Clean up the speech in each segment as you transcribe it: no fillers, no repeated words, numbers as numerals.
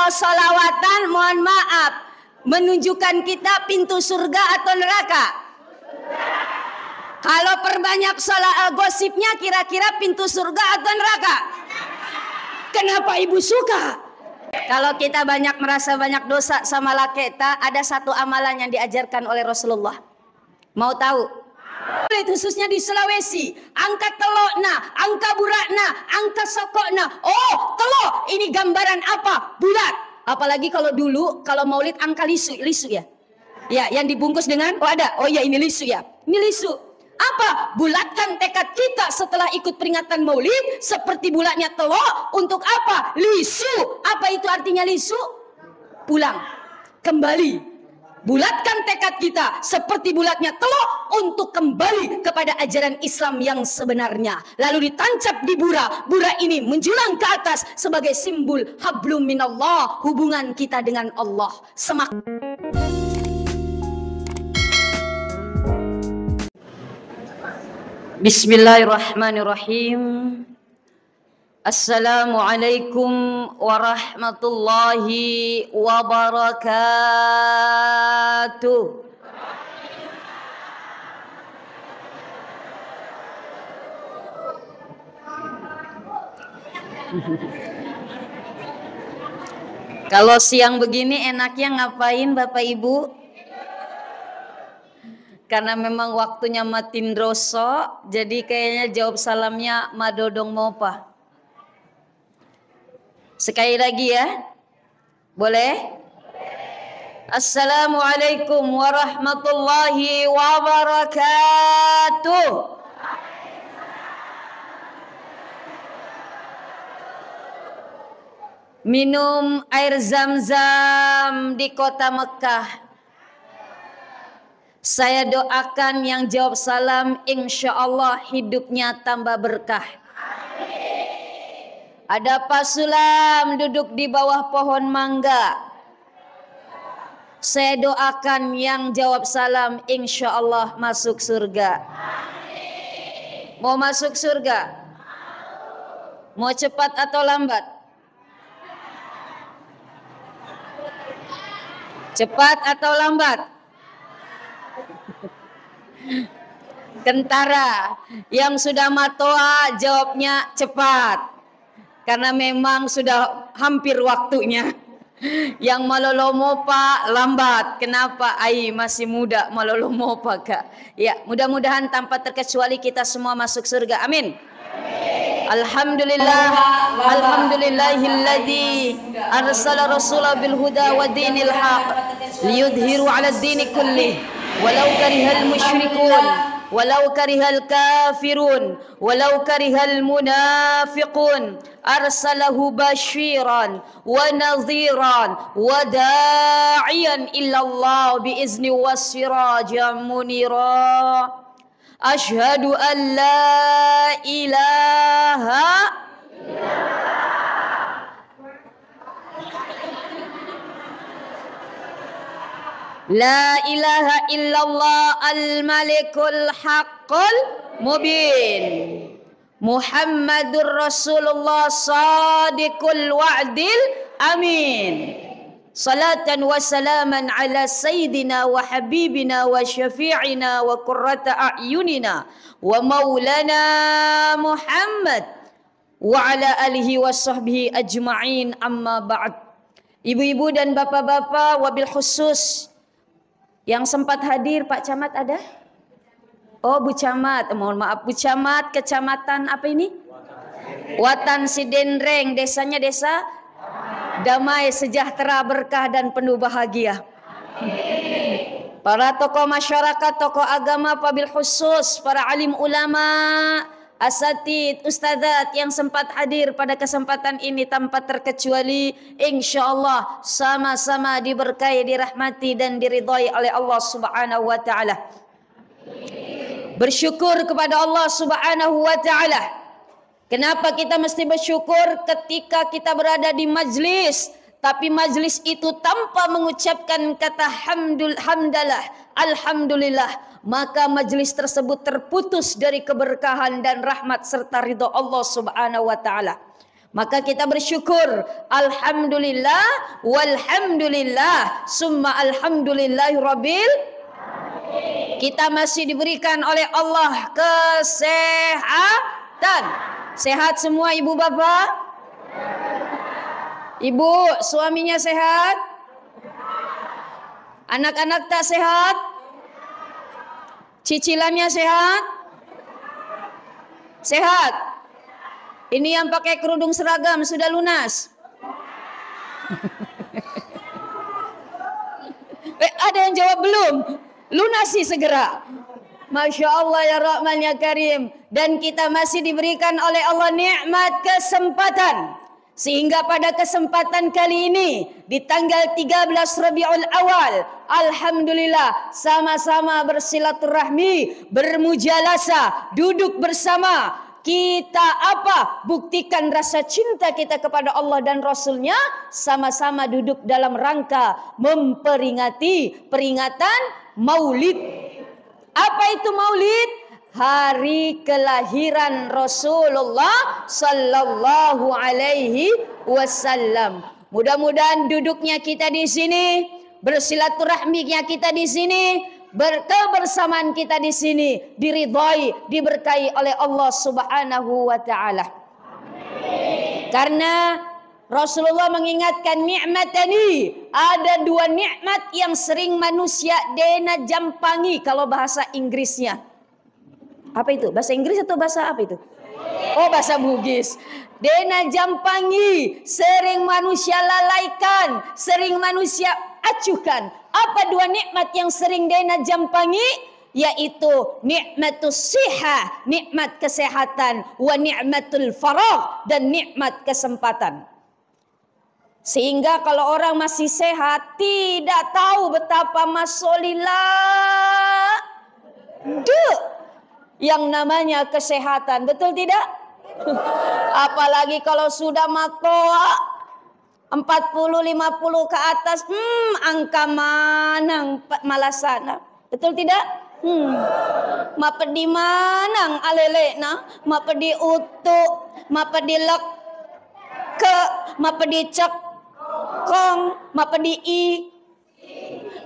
Kalau sholawatan, mohon maaf, menunjukkan kita pintu surga atau neraka? Kalau perbanyak gosipnya, kira-kira pintu surga atau neraka? Kenapa ibu suka? Kalau kita merasa banyak dosa sama laki kita, ada satu amalan yang diajarkan oleh Rasulullah. Mau tahu? Khususnya di Sulawesi, angka telokna, angka burakna, angka sokokna. Oh, telok, ini gambaran apa? Bulat. Apalagi kalau dulu, kalau maulid angka lisu ya. Ya, yang dibungkus dengan, oh ada, oh ya ini lisu ya. Ini lisu. Apa? Bulatkan tekad kita setelah ikut peringatan maulid seperti bulatnya telok. Untuk apa? Lisu. Apa itu artinya lisu? Pulang, kembali. Bulatkan tekad kita seperti bulatnya telok untuk kembali kepada ajaran Islam yang sebenarnya. Lalu ditancap di bura. Bura ini menjulang ke atas sebagai simbol hablum minallah, hubungan kita dengan Allah. Bismillahirrahmanirrahim. Assalamualaikum warahmatullahi wabarakatuh. Kalau siang begini enaknya ngapain Bapak Ibu? Karena memang waktunya matin droso, jadi kayaknya jawab salamnya madodong mopa. Sekali lagi ya, boleh? Assalamualaikum warahmatullahi wabarakatuh. Minum air zam-zam di kota Mekah. Saya doakan yang jawab salam, insya Allah hidupnya tambah berkah. Ada Pak Sulam duduk di bawah pohon mangga. Saya doakan yang jawab salam, insya Allah masuk surga. Mau masuk surga? Mau cepat atau lambat? Cepat atau lambat? Kentara yang sudah matoa jawabnya cepat. Karena memang sudah hampir waktunya. Yang malolomo Pak lambat. Kenapa? Ai masih muda malolomo Pak Kak. Ya, mudah-mudahan tanpa terkecuali kita semua masuk surga. Amin. Alhamdulillah. Alhamdulillahilladzi arsala rasulahu bil huda wa dinil haq liyudhiru 'ala ad-dini kullih walau karihal musyrikun. Walau karihal kafirun, walau karihal munafiqun, arsalahu basyiran wa nadhiran wa da'iyan illallah biizni wassirajan munira. Ashhadu an la ilaha La ilaha illallah al-malikul haqqul mubin. Muhammadur Rasulullah sadiqul wa'dil amin. Salatan wa salaman ala sayyidina wa habibina wa syafi'ina wa qurrata a'yunina wa maulana Muhammad wa ala alihi wa sahbihi ajma'in, amma ba'd. Ibu-ibu dan bapak-bapak, wabil khusus yang sempat hadir, Pak Camat ada? Oh, Bu Camat, mohon maaf, Bu Camat, kecamatan apa ini? Watan Sidenreng, desanya desa damai, sejahtera, berkah dan penuh bahagia. Para tokoh masyarakat, tokoh agama, wabil khusus para alim ulama, asatid, ustadzat yang sempat hadir pada kesempatan ini tanpa terkecuali, insya Allah sama-sama diberkahi, dirahmati dan diridhai oleh Allah Subhanahu wa taala. Bersyukur kepada Allah Subhanahu wa taala. Kenapa kita mesti bersyukur ketika kita berada di majlis, tapi majlis itu tanpa mengucapkan kata hamdalah, alhamdulillah, maka majlis tersebut terputus dari keberkahan dan rahmat serta ridha Allah Subhanahu wa taala. Maka kita bersyukur, alhamdulillah, walhamdulillah, summa alhamdulillahirabbil. Kita masih diberikan oleh Allah kesehatan. Sehat semua ibu bapak? Ibu, suaminya sehat? Anak-anak tak sehat? Cicilannya sehat? Sehat? Ini yang pakai kerudung seragam sudah lunas? Ada yang jawab belum? Lunasi segera. Masya Allah ya Rahman ya Karim. Dan kita masih diberikan oleh Allah nikmat kesempatan. Sehingga pada kesempatan kali ini di tanggal 13 Rabiul Awal, alhamdulillah sama-sama bersilaturahmi, bermujalasah, duduk bersama. Kita buktikan rasa cinta kita kepada Allah dan Rasulnya, sama-sama duduk dalam rangka memperingati peringatan Maulid. Apa itu Maulid? Hari kelahiran Rasulullah sallallahu alaihi wasallam. Mudah-mudahan duduknya kita di sini, bersilaturahminya kita di sini, kebersamaan kita di sini diridhai, diberkahi oleh Allah Subhanahu wa taala. Karena Rasulullah mengingatkan nikmatani, ada dua nikmat yang sering manusia dena jampangi kalau bahasa Inggrisnya. Apa itu? Bahasa Inggris atau bahasa apa itu? Oh, bahasa Bugis. Dena jampangi, sering manusia lalaikan, sering manusia acuhkan. Apa dua nikmat yang sering dena jampangi? Yaitu nikmatus siha, nikmat kesehatan, wa nikmatul faragh, dan nikmat kesempatan. Sehingga kalau orang masih sehat tidak tahu betapa masolillah yang namanya kesehatan, betul tidak? Apalagi kalau sudah matoa 40-50 ke atas, angka manang malasana, betul tidak? Mapedi manang alelena, mapedi utu, mapedi lek ke, mapedi cek kong, mapedi i,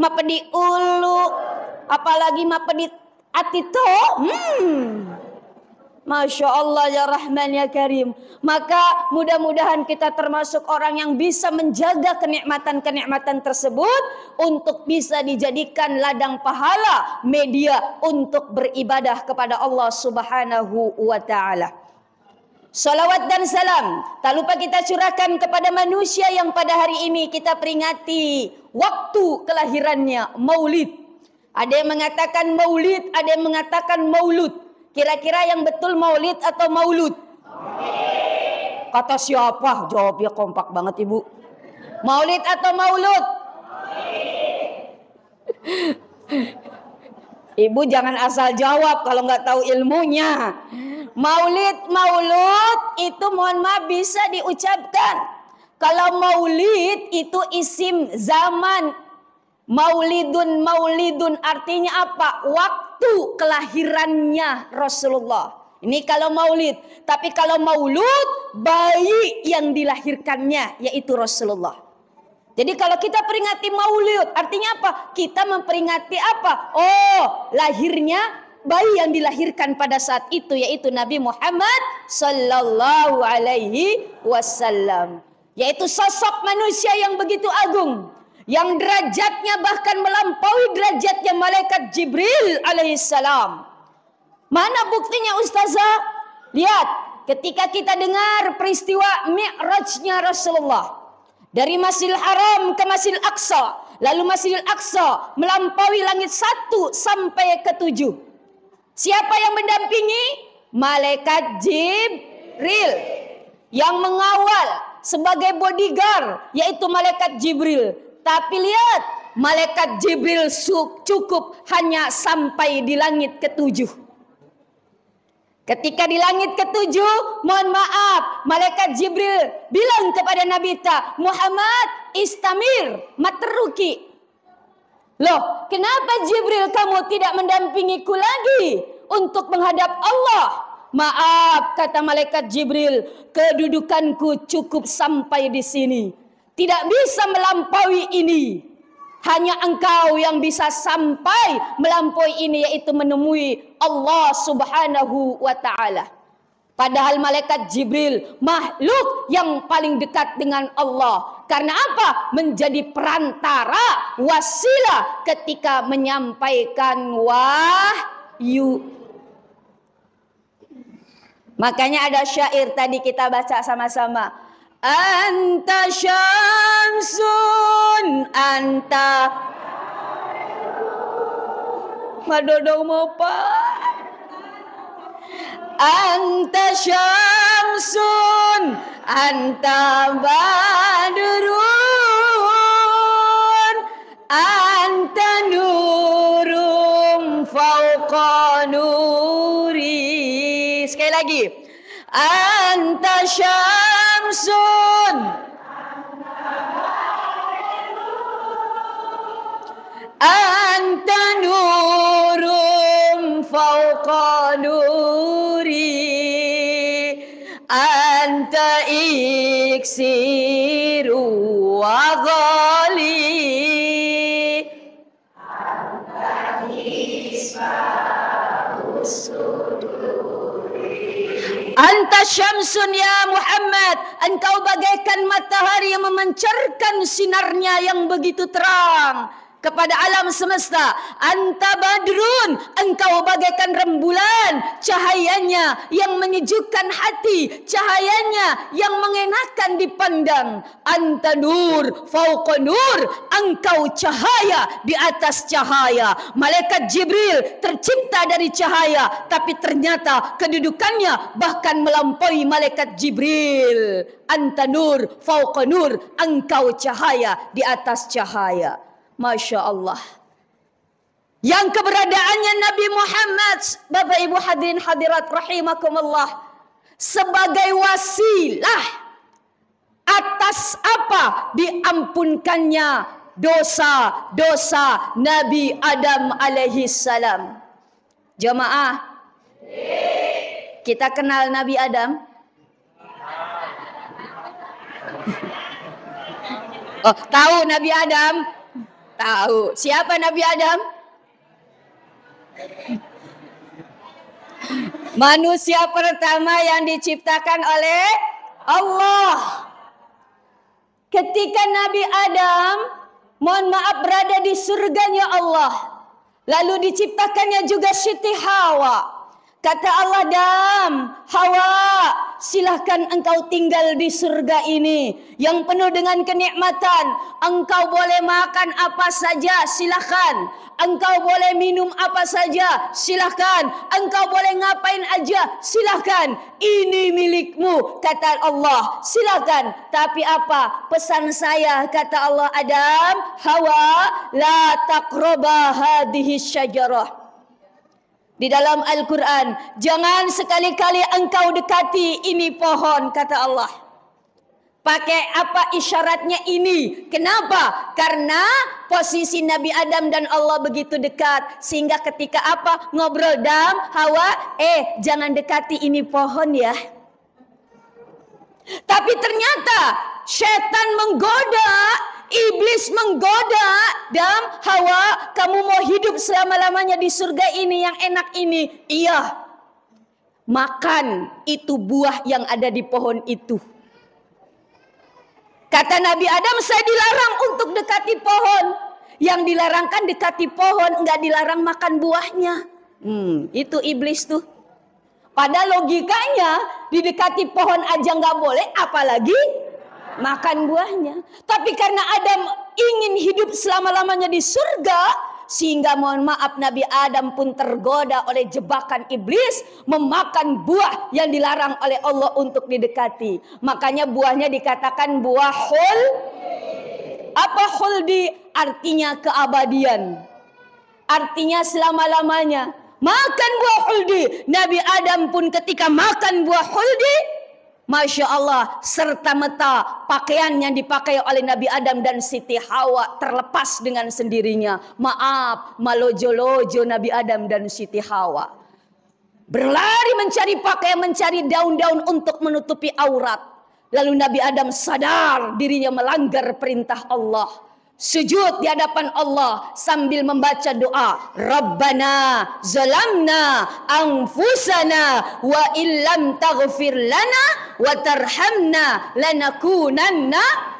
mapedi ulu, apalagi mapedi atito. Masya Allah ya Rahman ya Karim. Maka mudah-mudahan kita termasuk orang yang bisa menjaga kenikmatan-kenikmatan tersebut untuk bisa dijadikan ladang pahala, media untuk beribadah kepada Allah Subhanahu wa ta'ala. Salawat dan salam tak lupa kita curahkan kepada manusia yang pada hari ini kita peringati waktu kelahirannya, Maulid. Ada yang mengatakan Maulid, ada yang mengatakan Maulud. Kira-kira yang betul Maulid atau Maulud? Kata siapa? Jawabnya kompak banget ibu. Maulid atau Maulud? Ibu jangan asal jawab kalau nggak tahu ilmunya. Maulid, Maulud itu mohon maaf bisa diucapkan. Kalau Maulid itu isim zaman. Maulidun artinya apa? Waktu kelahirannya Rasulullah. Ini kalau Maulid. Tapi kalau Maulud, bayi yang dilahirkannya yaitu Rasulullah. Jadi kalau kita peringati Maulid, artinya apa? Kita memperingati apa? Oh, lahirnya bayi yang dilahirkan pada saat itu yaitu Nabi Muhammad sallallahu alaihi wasallam. Yaitu sosok manusia yang begitu agung, yang derajatnya bahkan melampaui derajatnya malaikat Jibril alaihissalam. Mana buktinya Ustazah? Lihat, ketika kita dengar peristiwa Mi'rajnya Rasulullah dari Masjidil Haram ke Masjidil Aqsa, lalu Masjidil Aqsa melampaui langit 1 sampai ke 7. Siapa yang mendampingi? Malaikat Jibril. Yang mengawal sebagai bodyguard yaitu malaikat Jibril. Tapi lihat, malaikat Jibril cukup hanya sampai di langit ke-7. Ketika di langit ke-7, mohon maaf, malaikat Jibril bilang kepada Nabi ta, Muhammad istamir matruki. Loh, kenapa Jibril kamu tidak mendampingiku lagi untuk menghadap Allah? Maaf, kata malaikat Jibril, kedudukanku cukup sampai di sini. Tidak bisa melampaui ini. Hanya engkau yang bisa sampai melampaui ini, yaitu menemui Allah Subhanahu wa ta'ala. Padahal malaikat Jibril makhluk yang paling dekat dengan Allah. Karena apa? Menjadi perantara, wasilah ketika menyampaikan wahyu. Makanya ada syair tadi kita baca sama-sama. Anta syamsun, anta madodong mopa. Anta syamsun, anta badrun, anta nurum fauqa nuri. Sekali lagi. Anta syamsun, anta nurum fauqa nuri, anta iksiru wa ghali, anta isma'u suduri. Anta syamsun ya Muhammad, engkau bagaikan matahari yang memancarkan sinarnya yang begitu terang kepada alam semesta. Anta badrun, engkau bagaikan rembulan, cahayanya yang menyejukkan hati, cahayanya yang mengenakan dipandang. Anta nur fauqa nur, engkau cahaya di atas cahaya. Malaikat Jibril tercipta dari cahaya, tapi ternyata kedudukannya bahkan melampaui malaikat Jibril. Anta nur fauqa nur, engkau cahaya di atas cahaya. Masya Allah. Yang keberadaannya Nabi Muhammad, Bapak Ibu hadirin hadirat rahimakumullah, sebagai wasilah atas apa? Diampunkannya dosa-dosa Nabi Adam alaihi salam. Jamaah, kita kenal Nabi Adam? Oh, tahu Nabi Adam? Tahu. Siapa Nabi Adam? Manusia pertama yang diciptakan oleh Allah. Ketika Nabi Adam, mohon maaf, berada di surganya Allah, lalu diciptakannya juga Siti Hawa. Kata Allah, Adam, Hawa, silahkan engkau tinggal di surga ini yang penuh dengan kenikmatan. Engkau boleh makan apa saja, silahkan. Engkau boleh minum apa saja, silahkan. Engkau boleh ngapain aja, silahkan. Ini milikmu, kata Allah, silahkan. Tapi apa pesan saya, kata Allah, Adam, Hawa, la taqraba hadhihi syajarah. Di dalam Al-Quran, jangan sekali-kali engkau dekati ini pohon, kata Allah. Pakai apa isyaratnya ini? Kenapa? Karena posisi Nabi Adam dan Allah begitu dekat, sehingga ketika apa? Ngobrol, Adam, Hawa, jangan dekati ini pohon ya. Tapi ternyata setan menggoda, iblis menggoda, Adam, Hawa, kamu mau hidup selama-lamanya di surga ini yang enak ini? Iya. Makan itu buah yang ada di pohon itu. Kata Nabi Adam, saya dilarang untuk dekati pohon. Yang dilarangkan dekati pohon, enggak dilarang makan buahnya. Itu iblis tuh. Pada logikanya, didekati pohon aja nggak boleh, apalagi makan buahnya. Tapi karena Adam ingin hidup selama-lamanya di surga, sehingga mohon maaf Nabi Adam pun tergoda oleh jebakan iblis memakan buah yang dilarang oleh Allah untuk didekati. Makanya buahnya dikatakan buah khuldi. Apa khuldi? Artinya keabadian. Artinya selama-lamanya. Makan buah khuldi. Nabi Adam pun ketika makan buah khuldi, Masya Allah, serta merta pakaian yang dipakai oleh Nabi Adam dan Siti Hawa terlepas dengan sendirinya. Maaf, malojo-lojo Nabi Adam dan Siti Hawa. berlari mencari pakaian, mencari daun-daun untuk menutupi aurat. Lalu Nabi Adam sadar dirinya melanggar perintah Allah. Sujud di hadapan Allah sambil membaca doa, Rabbana zalamna anfusana wa illam taghfir lana wa tarhamna lanakunanna.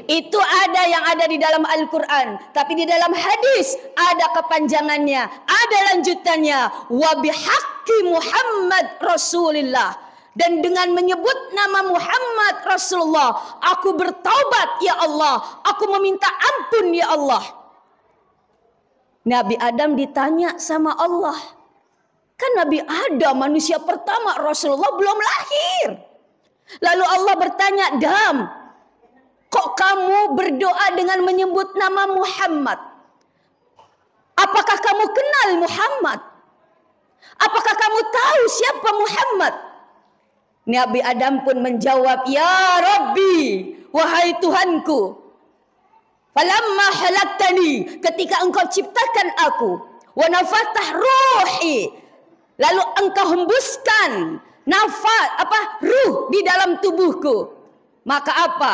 Itu ada yang ada di dalam Al-Quran, tapi di dalam hadis ada kepanjangannya, ada lanjutannya, wa bihaqqi Muhammad Rasulillah, dan dengan menyebut nama Muhammad Rasulullah, aku bertaubat ya Allah, aku meminta ampun ya Allah. Nabi Adam ditanya sama Allah, kan Nabi Adam manusia pertama, Rasulullah belum lahir. Lalu Allah bertanya, Adam, kok kamu berdoa dengan menyebut nama Muhammad? Apakah kamu kenal Muhammad? Apakah kamu tahu siapa Muhammad? Nabi Adam pun menjawab, ya Rabbi, wahai Tuhanku, falamma halaktani, ketika engkau ciptakan aku, wa nafathah ruhi, lalu engkau hembuskan ruh di dalam tubuhku, maka apa?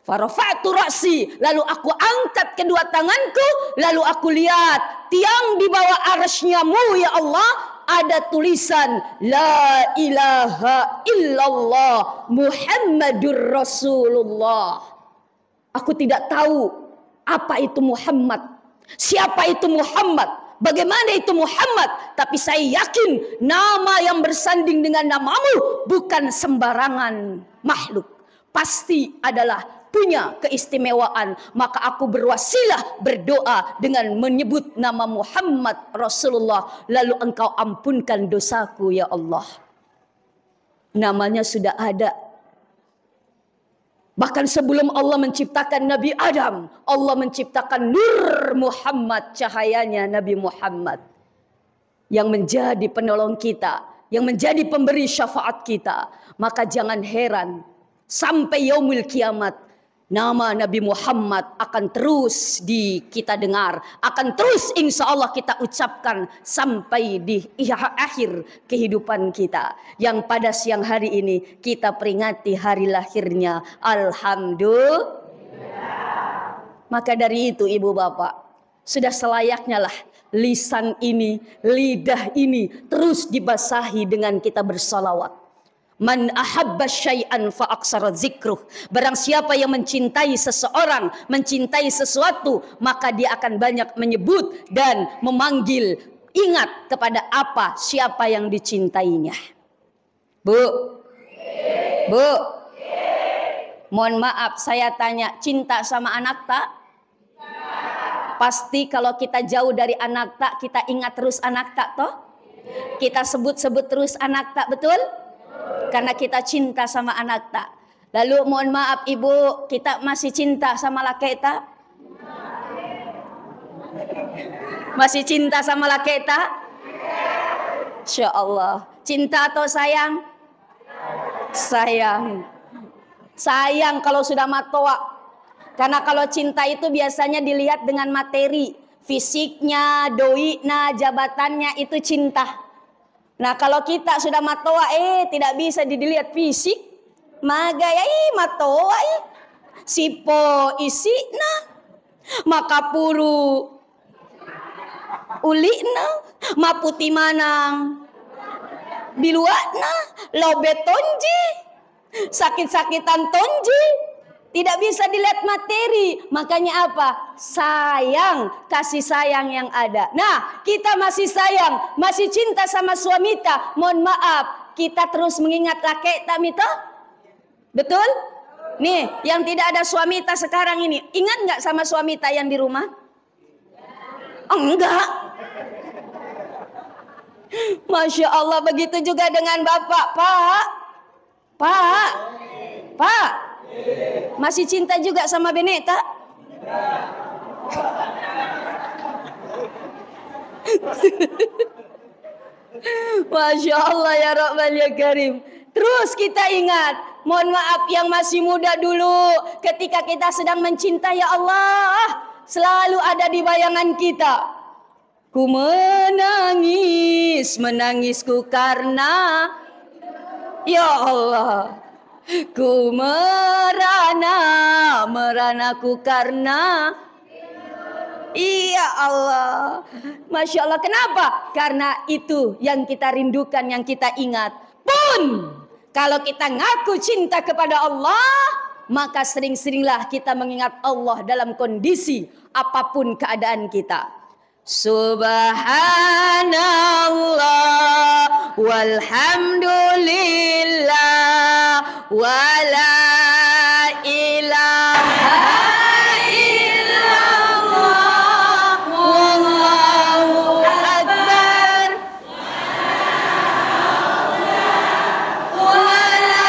Farafa'tu ra'si, lalu aku angkat kedua tanganku, lalu aku lihat tiang di bawah arsy-Mu ya Allah, ada tulisan La ilaha illallah Muhammadur Rasulullah. Aku tidak tahu apa itu Muhammad, siapa itu Muhammad, bagaimana itu Muhammad, tapi saya yakin nama yang bersanding dengan namamu bukan sembarangan makhluk, pasti adalah punya keistimewaan. Maka aku berwasilah berdoa dengan menyebut nama Muhammad Rasulullah, lalu engkau ampunkan dosaku ya Allah. Namanya sudah ada. Bahkan sebelum Allah menciptakan Nabi Adam, Allah menciptakan Nur Muhammad, cahayanya Nabi Muhammad, yang menjadi penolong kita, yang menjadi pemberi syafaat kita. Maka jangan heran sampai yaumul kiamat nama Nabi Muhammad akan terus kita dengar, akan terus insya Allah kita ucapkan sampai di akhir kehidupan kita. Yang pada siang hari ini kita peringati hari lahirnya. Alhamdulillah. Maka dari itu ibu bapak, sudah selayaknya lah lisan ini, lidah ini terus dibasahi dengan kita bersalawat. Man ahabba syai'an fa aksara zikruh. Barang siapa yang mencintai seseorang, mencintai sesuatu, maka dia akan banyak menyebut dan memanggil, ingat kepada apa, siapa yang dicintainya. Bu, Bu, mohon maaf saya tanya, cinta sama anak tak? Pasti kalau kita jauh dari anak tak, kita ingat terus anak tak toh? Kita sebut-sebut terus anak tak, betul? Karena kita cinta sama anak tak. Lalu mohon maaf ibu, kita masih cinta sama laki tak? Masih cinta sama laki tak? Insya Allah. Cinta atau sayang? Sayang. Sayang kalau sudah matoa. Karena kalau cinta itu biasanya dilihat dengan materi, fisiknya, doina, jabatannya, itu cinta. Nah kalau kita sudah matoa, tidak bisa dilihat fisik, magaya matoa, sipo isina, makapuru ulina, maputi manang biluatna, lobe tonji, sakit-sakitan tonji. Tidak bisa dilihat materi. Makanya apa? Sayang, kasih sayang yang ada. Nah, kita masih sayang, masih cinta sama suami kita. Mohon maaf, kita terus mengingat laki kita. Betul? Nih, yang tidak ada suami kita sekarang ini, ingat nggak sama suami kita yang di rumah? Enggak. Masya Allah, begitu juga dengan bapak. Pak. Masih cinta juga sama Beneta? Masya Allah ya Rabbal ya Karim. Terus kita ingat, mohon maaf yang masih muda dulu, ketika kita sedang mencinta ya Allah, selalu ada di bayangan kita. Ku menangis, menangisku karena ya Allah. Ku merana, meranaku karena iya Allah. Masya Allah. Kenapa? Karena itu yang kita rindukan, yang kita ingat. Pun kalau kita ngaku cinta kepada Allah, maka sering-seringlah kita mengingat Allah dalam kondisi apapun keadaan kita. Subhanallah walhamdulillah wala ilaha illallah wallahu akbar wala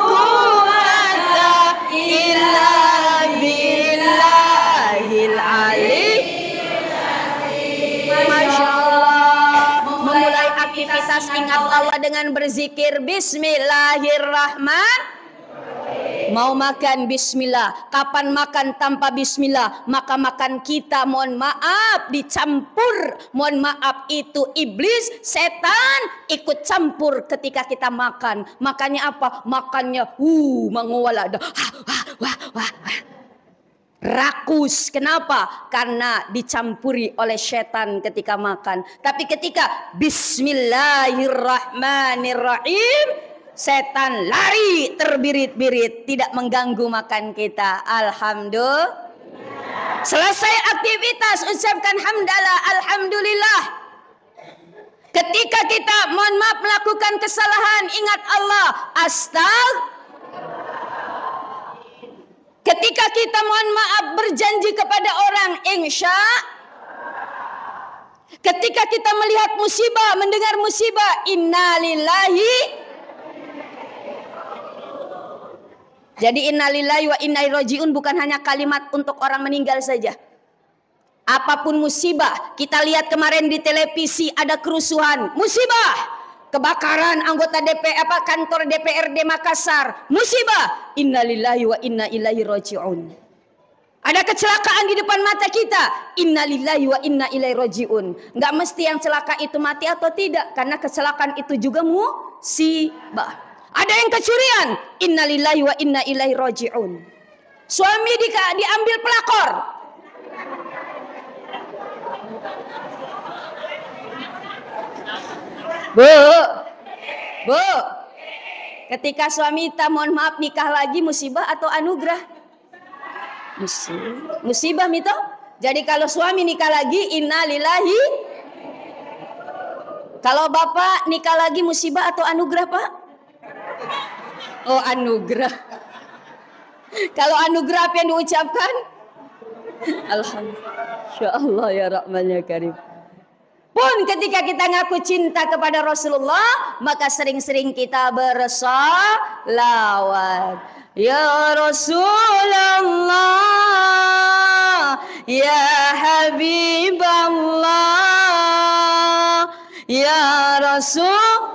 quwwata illa billahil aliyyil. Masya Allah. Memulai aktivitas ingat Allah dengan berzikir Bismillahirrahmanirrahim. Mau makan bismillah. Kapan makan tanpa bismillah? Maka makan kita mohon maaf dicampur. Mohon maaf itu iblis, setan ikut campur ketika kita makan. Makanya apa? Makannya menguala. Rakus. Kenapa? Karena dicampuri oleh setan ketika makan. Tapi ketika Bismillahirrahmanirrahim, setan lari terbirit-birit, tidak mengganggu makan kita. Alhamdulillah. Selesai aktivitas, ucapkan hamdalah, alhamdulillah. Ketika kita mohon maaf melakukan kesalahan, ingat Allah, ketika kita mohon maaf berjanji kepada orang, insya. Ketika kita melihat musibah, mendengar musibah, innalillahi. Jadi innalillahi wa inna ilaihi rajiun bukan hanya kalimat untuk orang meninggal saja. Apapun musibah, kita lihat kemarin di televisi ada kerusuhan, musibah. Kebakaran anggota kantor DPRD Makassar, musibah. Innalillahi wa inna ilaihi rajiun. Ada kecelakaan di depan mata kita, innalillahi wa inna ilaihi rajiun. Enggak mesti yang celaka itu mati atau tidak, karena kecelakaan itu juga musibah. Ada yang kecurian, innalillahi wa inna ilaihi rajiun. Suami diambil pelakor. Bu, ketika suami kita mohon maaf nikah lagi, musibah atau anugerah? Musibah mito. Jadi kalau suami nikah lagi, innalillahi. Kalau bapak nikah lagi, musibah atau anugerah pak? Oh anugerah. Kalau anugerah apa yang diucapkan? Alhamdulillah ya Rahman ya Karim. Pun ketika kita ngaku cinta kepada Rasulullah, maka sering-sering kita bersalawat. Ya Rasulullah, ya Habiballah, ya Rasul.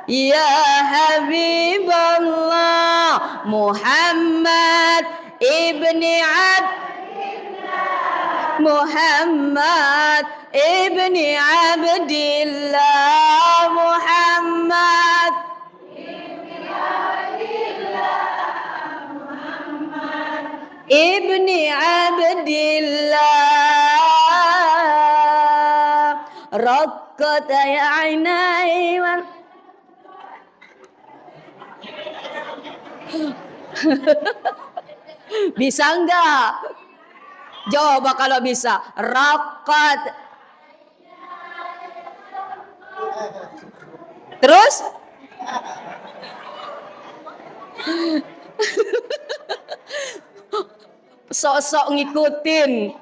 Ya Habiballah Muhammad ibni Muhammad ibni Abdillah Muhammad ibni Abdillah Raqqat ya ainai. Bisa enggak? Coba kalau bisa. Rakat. Terus? Sok-sok ngikutin.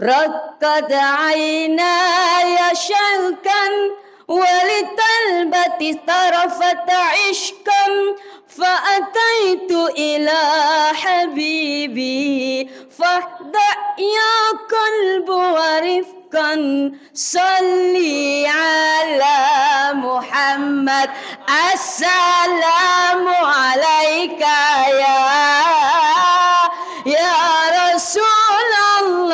Rakat ainaya syalkan walitalbati tarafata ishkam fa'ataitu ila habibi fahda ya qalbu warifkan salli ala Muhammad assalamu alaika ya Rasulullah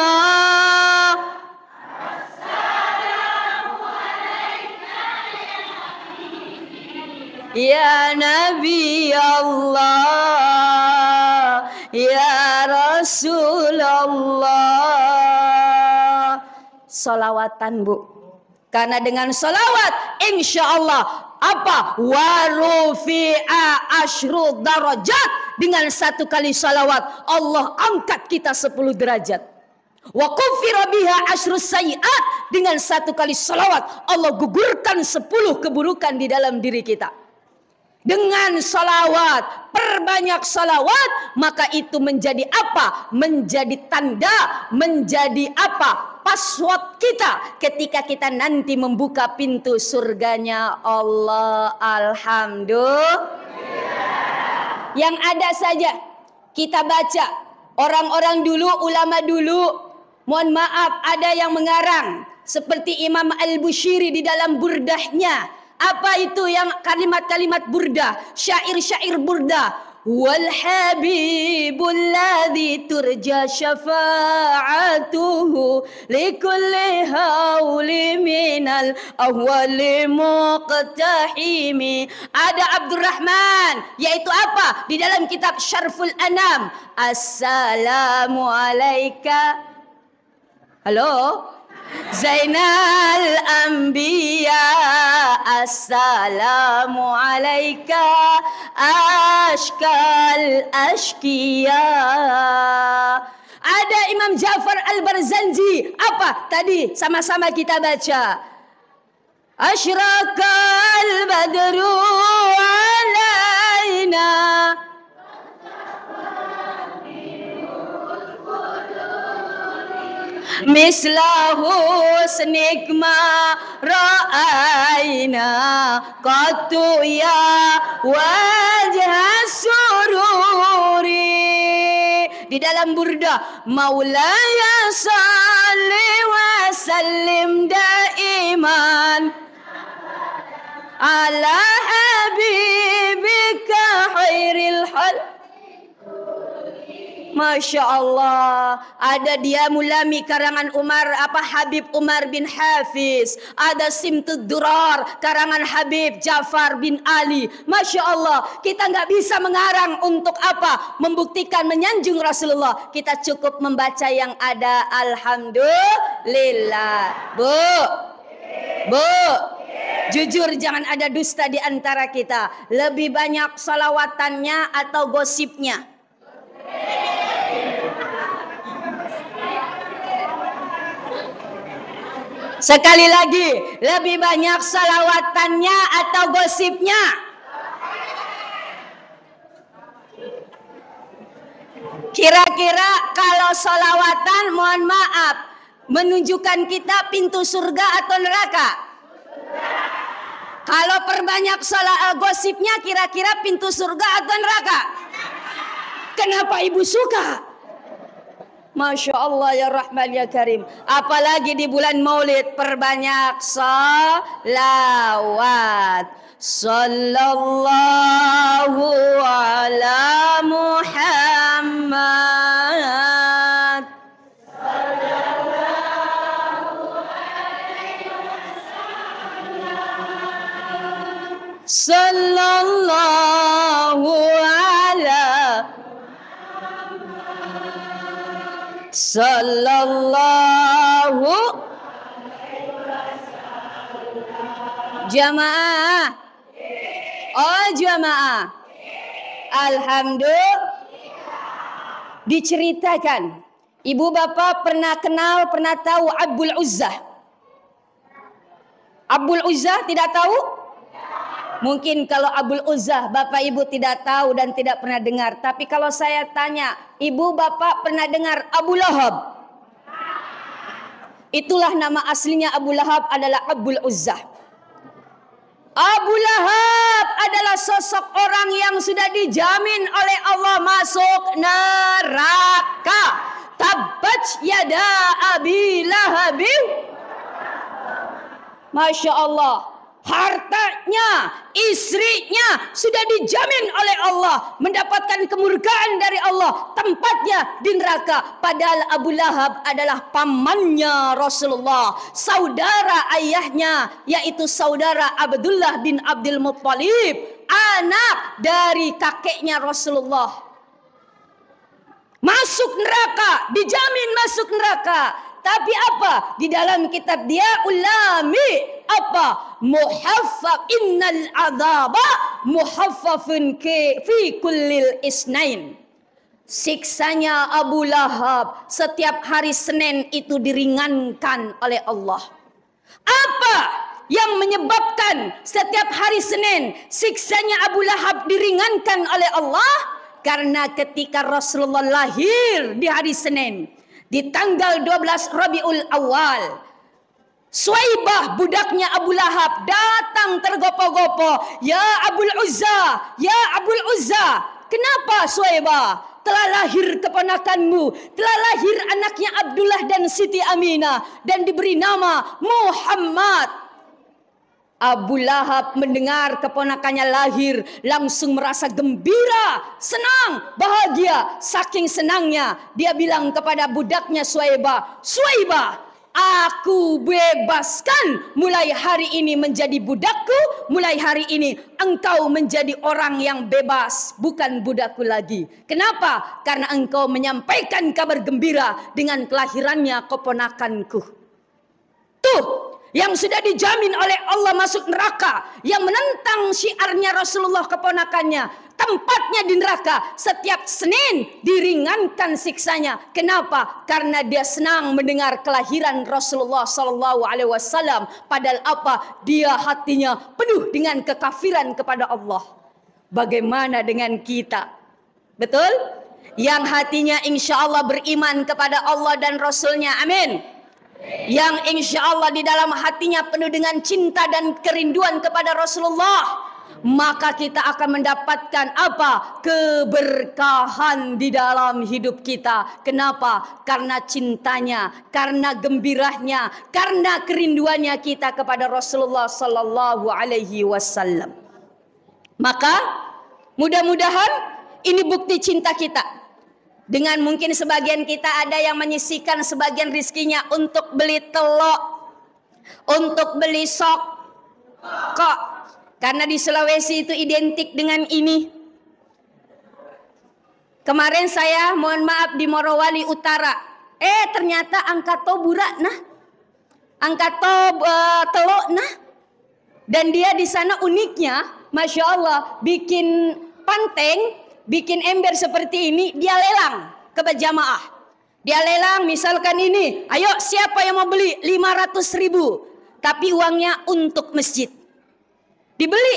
Allah, ya Rasulullah. Salawatan, Bu. Karena dengan salawat insya Allah apa? Warufi'a asyru darajat. Dengan satu kali salawat Allah angkat kita 10 derajat. Wa kufira biha asyru sayiat. Dengan satu kali salawat Allah gugurkan 10 keburukan di dalam diri kita. Dengan salawat, perbanyak salawat, maka itu menjadi apa? Menjadi tanda, menjadi apa? Password kita ketika kita nanti membuka pintu surganya Allah. Alhamdulillah. Yang ada saja kita baca, orang-orang dulu, ulama dulu, mohon maaf ada yang mengarang seperti Imam Al-Bushiri di dalam burdahnya. Apa itu yang kalimat-kalimat burda, syair-syair burda? Wal habibul ladzi turja syafa'atuhu likulli hauli minal awwali muqtahimi. Ada Abdurrahman, yaitu apa? Di dalam kitab Syarful Anam. Assalamu alaika. Halo? Zainal Anbiya, assalamu alaika ashkal ashkiya. Ada Imam Ja'far Al-Barzanji, apa tadi sama-sama kita baca? Asyraqal badru alaina mislahu senikma ra'ayna qatu ya wajah sururi. Di dalam burda, Maulaya salli wa sallim daiman ala habibika khairil hal. Masya Allah. Ada dia Mulami karangan Habib Umar bin Hafiz. Ada Simtud Durar karangan Habib Ja'far bin Ali. Masya Allah. Kita nggak bisa mengarang untuk apa? Membuktikan menyanjung Rasulullah. Kita cukup membaca yang ada. Alhamdulillah. Bu, jujur jangan ada dusta di antara kita. Lebih banyak salawatannya atau gosipnya? Sekali lagi, lebih banyak salawatannya atau gosipnya? Kira-kira kalau salawatan, mohon maaf, menunjukkan kita pintu surga atau neraka? Kalau perbanyak gosipnya, kira-kira pintu surga atau neraka? Kenapa ibu suka? Masya Allah ya Rahman ya Karim. Apalagi di bulan Maulid, perbanyak salawat. Sallallahu ala Muhammad. Sallallahu ala Sallallahu jamaah. Oh jamaah. Alhamdulillah. Diceritakan, ibu bapak pernah kenal, pernah tahu Abul Uzzah? Abul Uzzah tidak tahu? Mungkin kalau Abul Uzzah bapak ibu tidak tahu dan tidak pernah dengar. Tapi kalau saya tanya, ibu bapak pernah dengar Abu Lahab? Itulah nama aslinya Abu Lahab adalah Abul Uzzah. Abu Lahab adalah sosok orang yang sudah dijamin oleh Allah masuk neraka. Tabbat yada Abi Lahab. Masya Allah. Hartanya, istrinya sudah dijamin oleh Allah mendapatkan kemurkaan dari Allah, tempatnya di neraka. Padahal Abu Lahab adalah pamannya Rasulullah, saudara ayahnya, yaitu saudara Abdullah bin Abdul Muttalib. anak dari kakeknya Rasulullah. Masuk neraka, dijamin masuk neraka. Tapi apa? Di dalam kitab dia ulami apa? Muhaffaf innal adzaba muhaffafun fi kullil isnain. Siksanya Abu Lahab setiap hari Senin itu diringankan oleh Allah. Apa yang menyebabkan setiap hari Senin siksanya Abu Lahab diringankan oleh Allah? Karena ketika Rasulullah lahir di hari Senin, di tanggal 12 Rabiul Awal, Suwaibah budaknya Abu Lahab datang tergopoh-gopoh. Ya Abul Uzza, ya Abul Uzza. Kenapa Suwaibah? Telah lahir keponakanmu, telah lahir anaknya Abdullah dan Siti Aminah, dan diberi nama Muhammad. Abu Lahab mendengar keponakannya lahir, langsung merasa gembira, senang, bahagia. Saking senangnya, dia bilang kepada budaknya Suwaibah, Suwaibah, aku bebaskan mulai hari ini menjadi budakku. Mulai hari ini engkau menjadi orang yang bebas, bukan budakku lagi. Kenapa? Karena engkau menyampaikan kabar gembira dengan kelahirannya keponakanku. Tuh, yang sudah dijamin oleh Allah masuk neraka, yang menentang syiarnya Rasulullah keponakannya, tempatnya di neraka. Setiap Senin diringankan siksanya. Kenapa? Karena dia senang mendengar kelahiran Rasulullah SAW. Padahal apa? Dia hatinya penuh dengan kekafiran kepada Allah. Bagaimana dengan kita? Betul? Yang hatinya insya Allah beriman kepada Allah dan Rasulnya. Amin. Yang insya Allah di dalam hatinya penuh dengan cinta dan kerinduan kepada Rasulullah, maka kita akan mendapatkan apa? Keberkahan di dalam hidup kita. Kenapa? Karena cintanya, karena gembiranya, karena kerinduannya kita kepada Rasulullah Sallallahu Alaihi Wasallam. Maka mudah-mudahan ini bukti cinta kita. Dengan mungkin sebagian kita ada yang menyisihkan sebagian rizkinya untuk beli telok, untuk beli sok, kok. Karena di Sulawesi itu identik dengan ini. Kemarin saya mohon maaf di Morowali Utara. Ternyata angkato burak nah. Angkato telok nah. Dan dia di sana uniknya, Masya Allah, bikin panteng, bikin ember seperti ini, dia lelang ke berjamaah. Dia lelang misalkan ini, ayo siapa yang mau beli 500.000, tapi uangnya untuk masjid. Dibeli.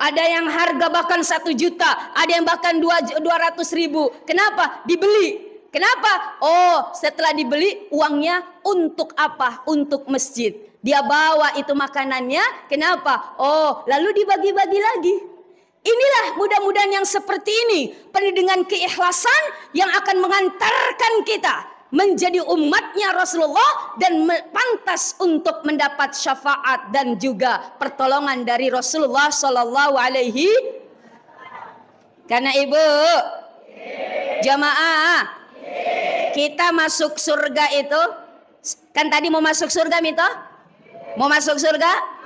Ada yang harga bahkan 1 juta, ada yang bahkan 200.000. Kenapa? Dibeli. Kenapa? Oh, setelah dibeli uangnya untuk apa? Untuk masjid. Dia bawa itu makanannya. Kenapa? Oh, lalu dibagi-bagi lagi. Inilah mudah-mudahan yang seperti ini, penuh dengan keikhlasan yang akan mengantarkan kita menjadi umatnya Rasulullah dan pantas untuk mendapat syafaat dan juga pertolongan dari Rasulullah Sallallahu Alaihi. Karena ibu, jamaah, kita masuk surga itu, kan tadi mau masuk surga Mito? Mau masuk surga?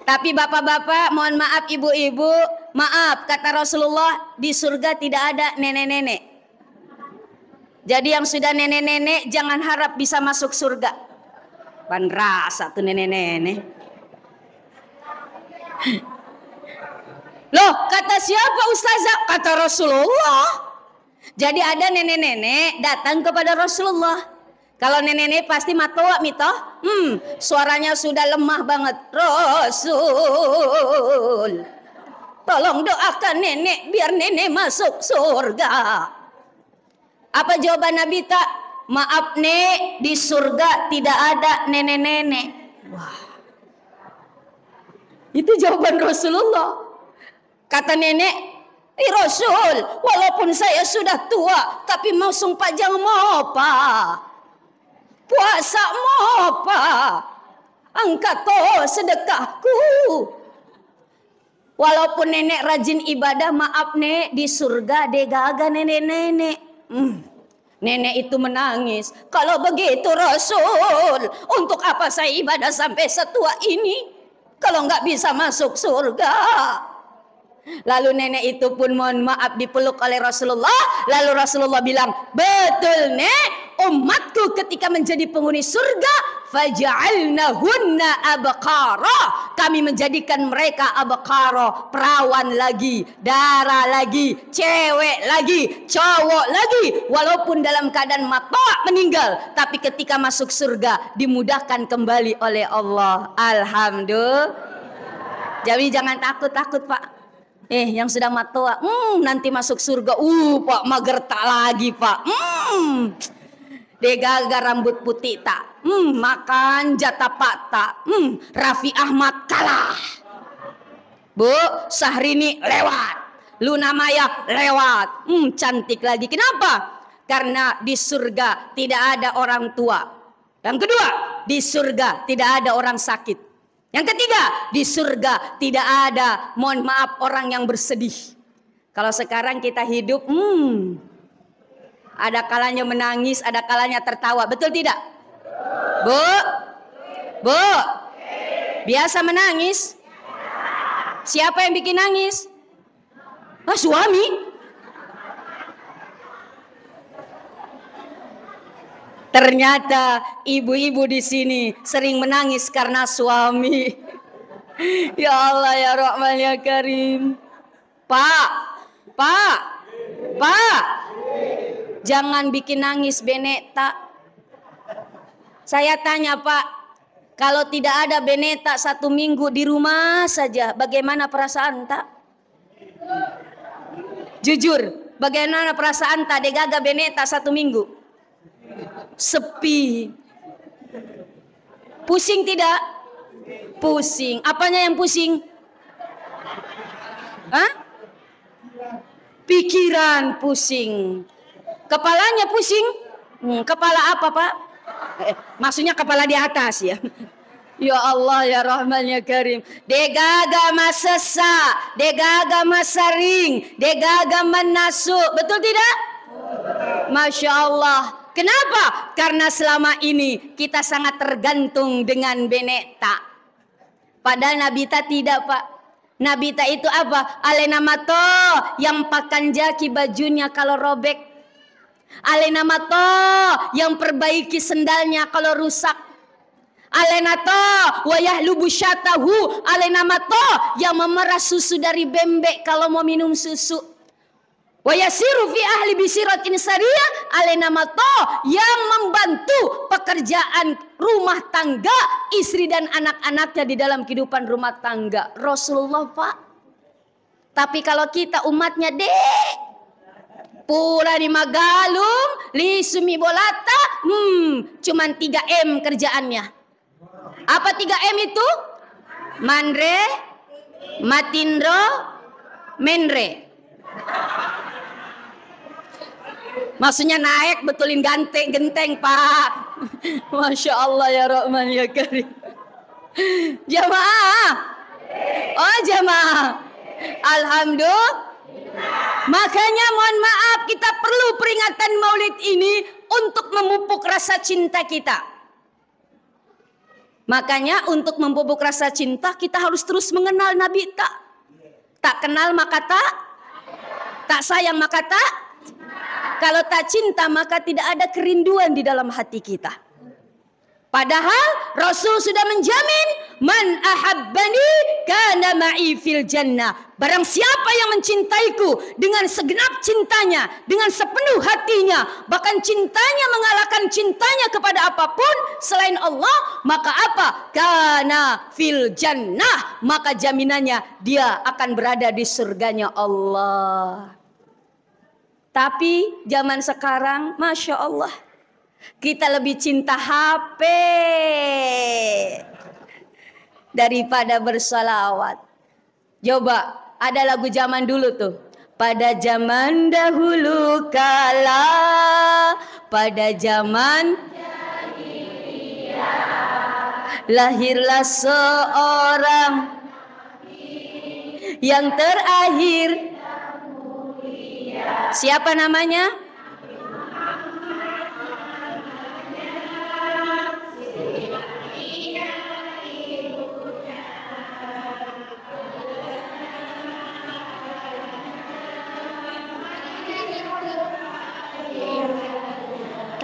Tapi bapak-bapak, mohon maaf ibu-ibu, maaf kata Rasulullah di surga tidak ada nenek-nenek. Jadi yang sudah nenek-nenek jangan harap bisa masuk surga. Ban rasa tuh nenek-nenek. Loh, kata siapa ustazah? Kata Rasulullah. Jadi ada nenek-nenek datang kepada Rasulullah. Kalau nenek-nenek pasti matoa Mito. Suaranya sudah lemah banget. Rasul, tolong doakan nenek biar nenek masuk surga. Apa jawaban Nabi tak? Maaf nek, di surga tidak ada nenek-nenek. Wah, itu jawaban Rasulullah. Kata nenek, Rasul, walaupun saya sudah tua, tapi mau sumpah jangan mau apa. Puasa mau apa? Angkat toh sedekahku. Walaupun nenek rajin ibadah, maaf nek, di surga degaga nenek-nenek. Nenek itu menangis. Kalau begitu Rasul, untuk apa saya ibadah sampai setua ini? kalau nggak bisa masuk surga. Lalu nenek itu pun mohon maaf dipeluk oleh Rasulullah. Lalu Rasulullah bilang, betul nek, umatku ketika menjadi penghuni surga, faja'alnahunna abqara, kami menjadikan mereka abqara, perawan lagi, darah lagi, cewek lagi, cowok lagi, walaupun dalam keadaan mata meninggal, tapi ketika masuk surga dimudahkan kembali oleh Allah. Alhamdulillah. Jadi jangan takut-takut Pak. Yang sudah matua, nanti masuk surga, Pak mager tak lagi Pak. Degaga rambut putih tak, makan jatah pak tak, Raffi Ahmad kalah. Bu, Syahrini lewat, Luna Maya lewat, cantik lagi. Kenapa? Karena di surga tidak ada orang tua. Yang kedua, di surga tidak ada orang sakit. Yang ketiga, di surga tidak ada, mohon maaf, orang yang bersedih. Kalau sekarang kita hidup, ada kalanya menangis, ada kalanya tertawa. Betul tidak? Bu, biasa menangis? Siapa yang bikin nangis? Suami. Ternyata ibu-ibu di sini sering menangis karena suami. Ya Allah ya Rahman ya Karim. Pak, jangan bikin nangis Beneta. Saya tanya Pak, kalau tidak ada Beneta 1 minggu di rumah saja, bagaimana perasaan tak? Jujur, bagaimana perasaan tak degaga Beneta 1 minggu? Sepi. Pusing tidak? Pusing. Apanya yang pusing? Pikiran pusing. Kepalanya pusing? Kepala apa Pak? Maksudnya kepala di atas ya. Ya Allah ya Rahman ya Karim. Degaga masesa, degaga masaring, degaga menasu. Betul tidak? Masya Allah. Kenapa? Karena selama ini kita sangat tergantung dengan Beneta. Padahal Nabita tidak Pak. Nabita itu apa? Alena mato yang pakan jaki bajunya kalau robek. Alena mato yang perbaiki sendalnya kalau rusak. Alena to wayah lubusyatahu. Alena mato yang memerah susu dari bembek kalau mau minum susu. Wa yasiru fi ahli bisiratin sariyah, alena mato yang membantu pekerjaan rumah tangga istri dan anak-anaknya di dalam kehidupan rumah tangga. Rasulullah Pak. Tapi kalau kita umatnya pula di Magalung, li sumi bolata, cuman 3M kerjaannya. Apa 3M itu? Mandre, matindro, menre. Maksudnya naik betulin genteng Pak. Masya Allah ya Rahman ya Karim. Jamaah. Oh jamaah. Alhamdulillah. Makanya mohon maaf, kita perlu peringatan Maulid ini untuk memupuk rasa cinta kita. Makanya untuk memupuk rasa cinta kita harus terus mengenal Nabi tak kenal maka tak sayang maka tak. Kalau tak cinta maka tidak ada kerinduan di dalam hati kita. Padahal Rasul sudah menjamin, man ahabbani kana ma'i fil jannah. Barang siapa yang mencintaiku dengan segenap cintanya, dengan sepenuh hatinya, bahkan cintanya mengalahkan cintanya kepada apapun selain Allah, maka apa? Kana fil jannah, maka jaminannya dia akan berada di surganya Allah. Tapi zaman sekarang, Masya Allah, kita lebih cinta HP daripada bersalawat. Coba, ada lagu zaman dulu tuh. Pada zaman dahulu kala, pada zaman lahirlah seorang yang terakhir. Siapa namanya?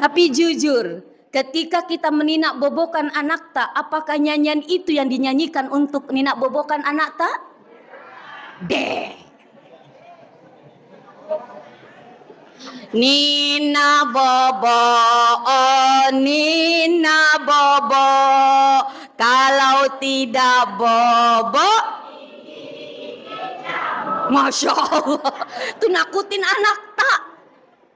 Tapi jujur, ketika kita meninak bobokan anak tak, apakah nyanyian itu yang dinyanyikan untuk ninak bobokan anak tak? Deh. Nina bobo, oh Nina bobo, kalau tidak bobo, Masya Allah, tuh nakutin anak tak.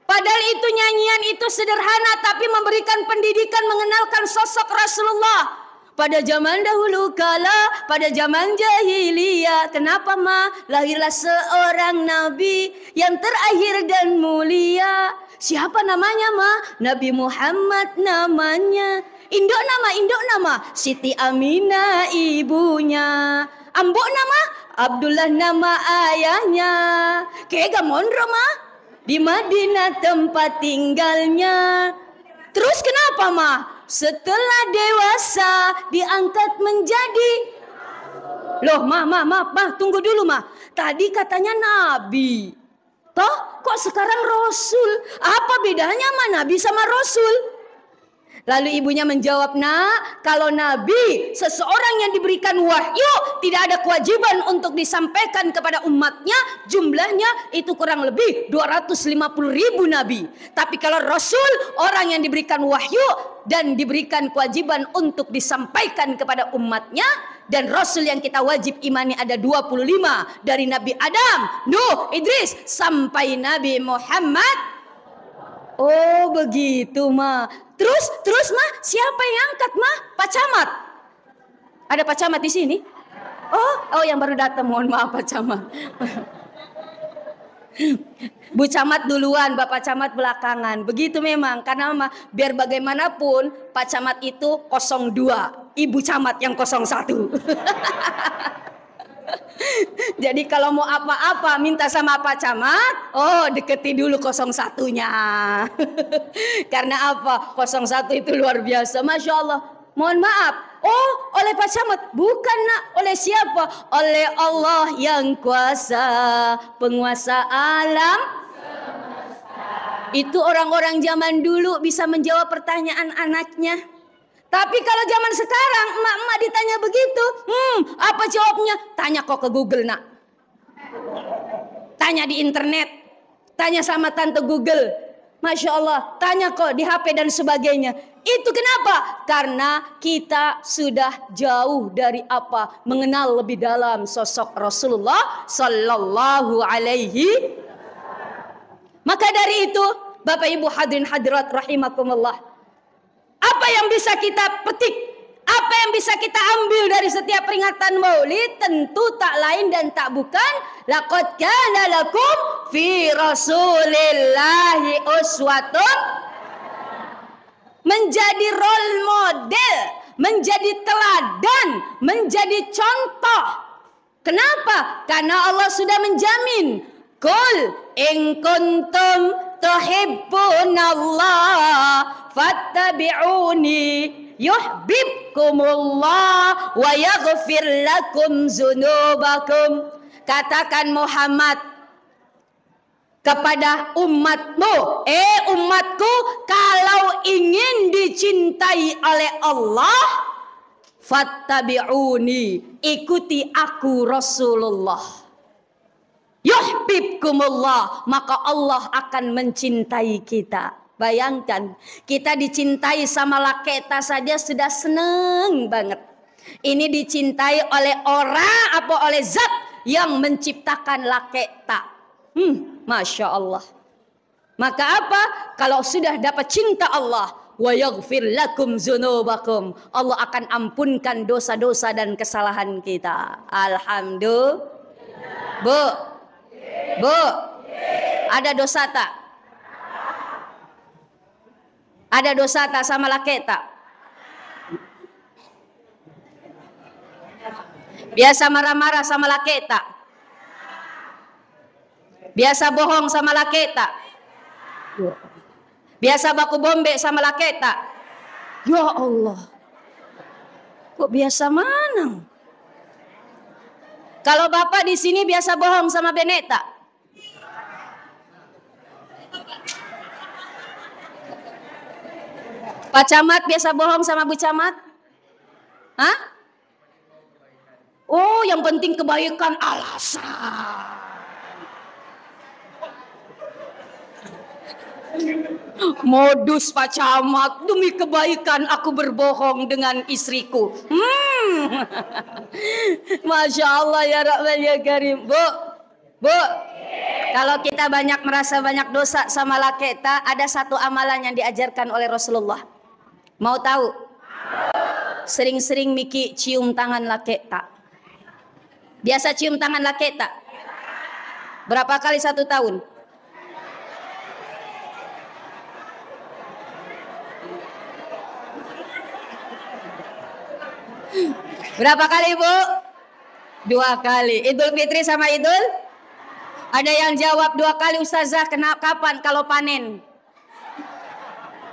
Padahal itu nyanyian itu sederhana, tapi memberikan pendidikan, mengenalkan sosok Rasulullah. Pada zaman dahulu kala, pada zaman jahiliyah, kenapa ma? Lahirlah seorang nabi yang terakhir dan mulia. Siapa namanya ma? Nabi Muhammad namanya. Induk nama Siti Aminah ibunya. Ambok nama Abdullah nama ayahnya. Kega mondro ma? Di Madinah tempat tinggalnya. Terus kenapa ma? Setelah dewasa diangkat menjadi. Loh ma, tunggu dulu ma. Tadi katanya nabi. Toh kok sekarang rasul? Apa bedanya ma nabi sama rasul? Lalu ibunya menjawab, nak, kalau nabi, seseorang yang diberikan wahyu, tidak ada kewajiban untuk disampaikan kepada umatnya, jumlahnya itu kurang lebih 250.000 nabi. Tapi kalau rasul, orang yang diberikan wahyu dan diberikan kewajiban untuk disampaikan kepada umatnya, dan rasul yang kita wajib imani ada 25, dari Nabi Adam, Nuh, Idris, sampai Nabi Muhammad. Oh begitu ma. Terus ma, siapa yang angkat ma? Pak Camat. Ada Pak Camat di sini? Oh yang baru datang, mohon maaf Pak Camat. Bu Camat duluan, Bapak Camat belakangan. Begitu memang, karena biar bagaimanapun Pak Camat itu 02, Ibu Camat yang 01. Jadi kalau mau apa-apa minta sama Pak Camat, oh deketi dulu 01-nya. Karena apa? 01 itu luar biasa, Masya Allah. Mohon maaf, oh oleh Pak Camat, bukan nak, oleh siapa? Oleh Allah yang kuasa, penguasa alam. Itu orang-orang zaman dulu bisa menjawab pertanyaan anaknya. Tapi kalau zaman sekarang emak-emak ditanya begitu, apa jawabnya? Tanya kok ke Google nak. Tanya di internet, tanya sama tante Google. Masya Allah, tanya kok di HP dan sebagainya. Itu kenapa? Karena kita sudah jauh dari apa? Mengenal lebih dalam sosok Rasulullah Sallallahu Alaihi. Maka dari itu, Bapak Ibu hadirin hadirat rahimakumullah, apa yang bisa kita petik, apa yang bisa kita ambil dari setiap peringatan Maulid? Tentu tak lain dan tak bukan, laqad kana lakum fi Rasulillahi uswatun. Menjadi role model, menjadi teladan, menjadi contoh. Kenapa? Karena Allah sudah menjamin, qul in kuntum tuhibbunallah fattabi'uni yuhibbukumullah wa yaghfir lakum dzunubakum. Katakan Muhammad kepada umatmu, umatku, kalau ingin dicintai oleh Allah, fattabi'uni, ikuti aku Rasulullah. Yuhibbukumullah, maka Allah akan mencintai kita. Bayangkan, kita dicintai sama Laketa saja sudah seneng banget. Ini dicintai oleh orang apa oleh zat yang menciptakan Laketa. Masya Allah. Maka apa? Kalau sudah dapat cinta Allah, wa yaghfir lakum dzunubakum, Allah akan ampunkan dosa-dosa dan kesalahan kita. Alhamdulillah. Bu, ada dosa tak? Ada dosa tak sama Laketa? Biasa marah-marah sama Laketa? Biasa bohong sama Laketa? Biasa baku bombe sama Laketa? Ya Allah, kok biasa mana? Kalau Bapak di sini biasa bohong sama Beneta? Pak Camat biasa bohong sama Bu Camat? Hah? Oh, yang penting kebaikan, alasan. Modus Pak Camat, demi kebaikan aku berbohong dengan istriku. Masya Allah ya Rahman ya Karim. Bu, kalau kita merasa banyak dosa sama laki kita, ada satu amalan yang diajarkan oleh Rasulullah. Mau tahu? Sering-sering Miki cium tangan laki kita. Biasa cium tangan laki kita. Berapa kali 1 tahun? Berapa kali Bu? 2 kali. Idul Fitri sama Idul? Ada yang jawab 2 kali Ustazah, kapan? Kalau panen.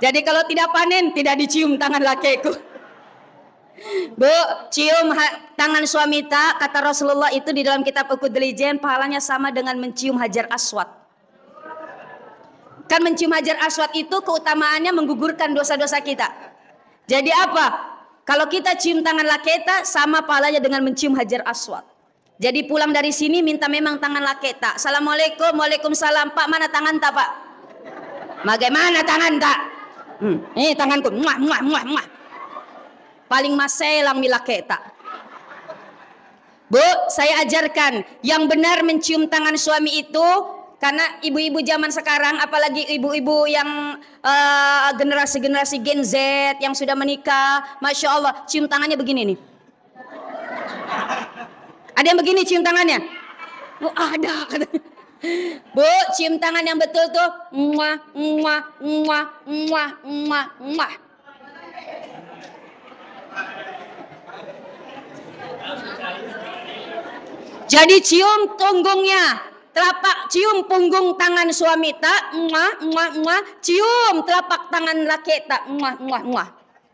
Jadi kalau tidak panen, tidak dicium tangan lakiku. Bu, cium tangan suami tak, kata Rasulullah itu di dalam kitab Uqudul Jen, pahalanya sama dengan mencium Hajar Aswad. Kan mencium Hajar Aswad itu keutamaannya menggugurkan dosa-dosa kita. Jadi apa? Kalau kita cium tangan laki kita, sama pahalanya dengan mencium Hajar Aswad. Jadi pulang dari sini minta memang tangan laki kita. Assalamualaikum, waalaikumsalam. Pak, mana tangan tak Pak? Bagaimana tangan tak? Ini tanganku. Muah, muah, muah, muah. Paling maselang laki kita. Bu, saya ajarkan yang benar mencium tangan suami itu. Karena ibu-ibu zaman sekarang, apalagi ibu-ibu yang generasi-generasi Gen Z yang sudah menikah, Masya Allah, cium tangannya begini nih. Ada yang begini cium tangannya? Oh, ada. Bu, cium tangan yang betul tuh. Muah, muah, muah, muah, muah, muah. Jadi cium punggungnya. Telapak, cium punggung tangan suami tak, muah, muah, muah. Cium telapak tangan laki tak, muah, muah, muah.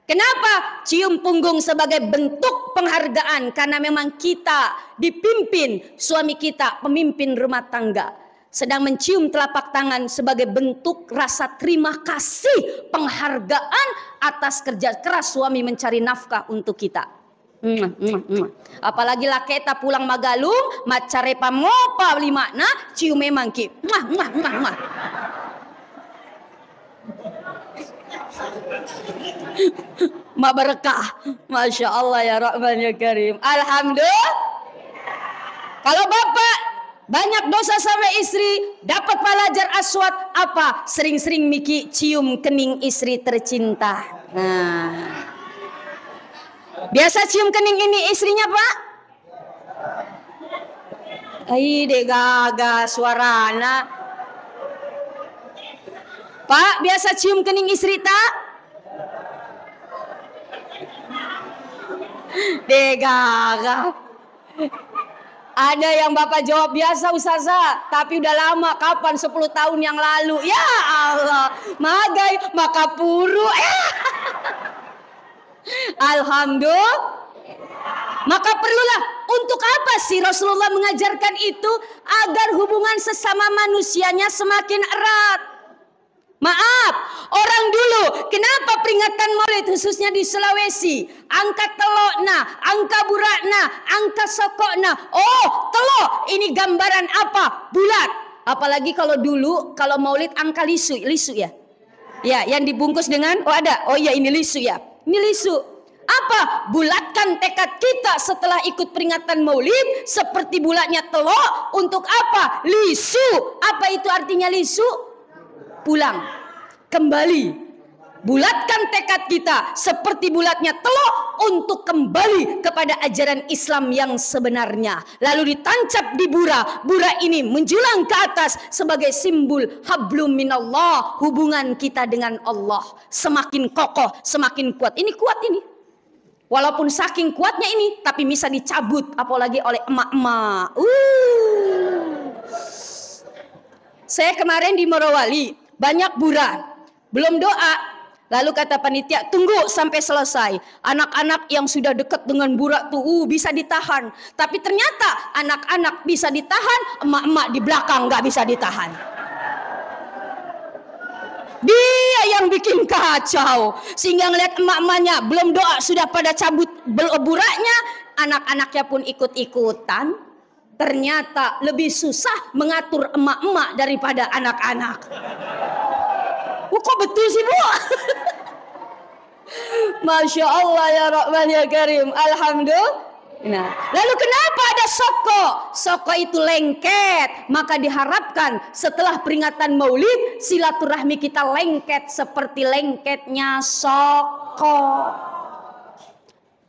Kenapa? Cium punggung sebagai bentuk penghargaan. Karena memang kita dipimpin, suami kita pemimpin rumah tangga. Sedang mencium telapak tangan sebagai bentuk rasa terima kasih, penghargaan atas kerja keras suami mencari nafkah untuk kita. Apalagi laki kita pulang Magalung, macare pamopa limana, cium memang ki. Ma berkah. Masya Allah ya Rahman ya Karim. Alhamdulillah. Kalau bapak banyak dosa sama istri, dapat pahala Hajar Aswad apa? Sering-sering Miki cium kening istri tercinta. Nah. Biasa cium kening ini istrinya Pak? Ai deh gaga suarana. Pak, biasa cium kening istri tak? Deh gaga. Ada yang Bapak jawab biasa Ustazah, tapi udah lama, kapan? 10 tahun yang lalu. Ya Allah, magai maka puru. Alhamdulillah. Maka perlulah, untuk apa sih Rasulullah mengajarkan itu? Agar hubungan sesama manusianya semakin erat. Maaf, orang dulu kenapa peringatan Maulid khususnya di Sulawesi? Angka telokna, angka burakna, angka sokokna. Oh, telok ini gambaran apa? Bulat. Apalagi kalau dulu kalau Maulid angka lisu ya. Ya, yang dibungkus dengan oh iya ini lisu ya. Ini lisu. Apa? Bulatkan tekad kita setelah ikut peringatan Maulid seperti bulatnya telok. Untuk apa? Lisu. Apa itu artinya lisu? Pulang. Kembali. Bulatkan tekad kita seperti bulatnya telok untuk kembali kepada ajaran Islam yang sebenarnya. Lalu ditancap di bura. Bura ini menjulang ke atas sebagai simbol hablum minallah, hubungan kita dengan Allah. Semakin kokoh, semakin kuat. Ini kuat ini. Walaupun saking kuatnya ini, tapi bisa dicabut apalagi oleh emak-emak. Saya kemarin di Morowali, banyak bura. Belum doa. Lalu kata panitia, tunggu sampai selesai. Anak-anak yang sudah dekat dengan burak tuh bisa ditahan. Tapi ternyata anak-anak bisa ditahan, emak-emak di belakang nggak bisa ditahan. Dia yang bikin kacau. Sehingga ngeliat emak-emaknya belum doa sudah pada cabut buraknya, anak-anaknya pun ikut-ikutan. Ternyata lebih susah mengatur emak-emak daripada anak-anak. Kok betul sih, Bu? Masya Allah ya Rahman ya Karim. Alhamdulillah. Nah, lalu kenapa ada soko? Soko itu lengket. Maka diharapkan setelah peringatan Maulid, silaturahmi kita lengket seperti lengketnya soko.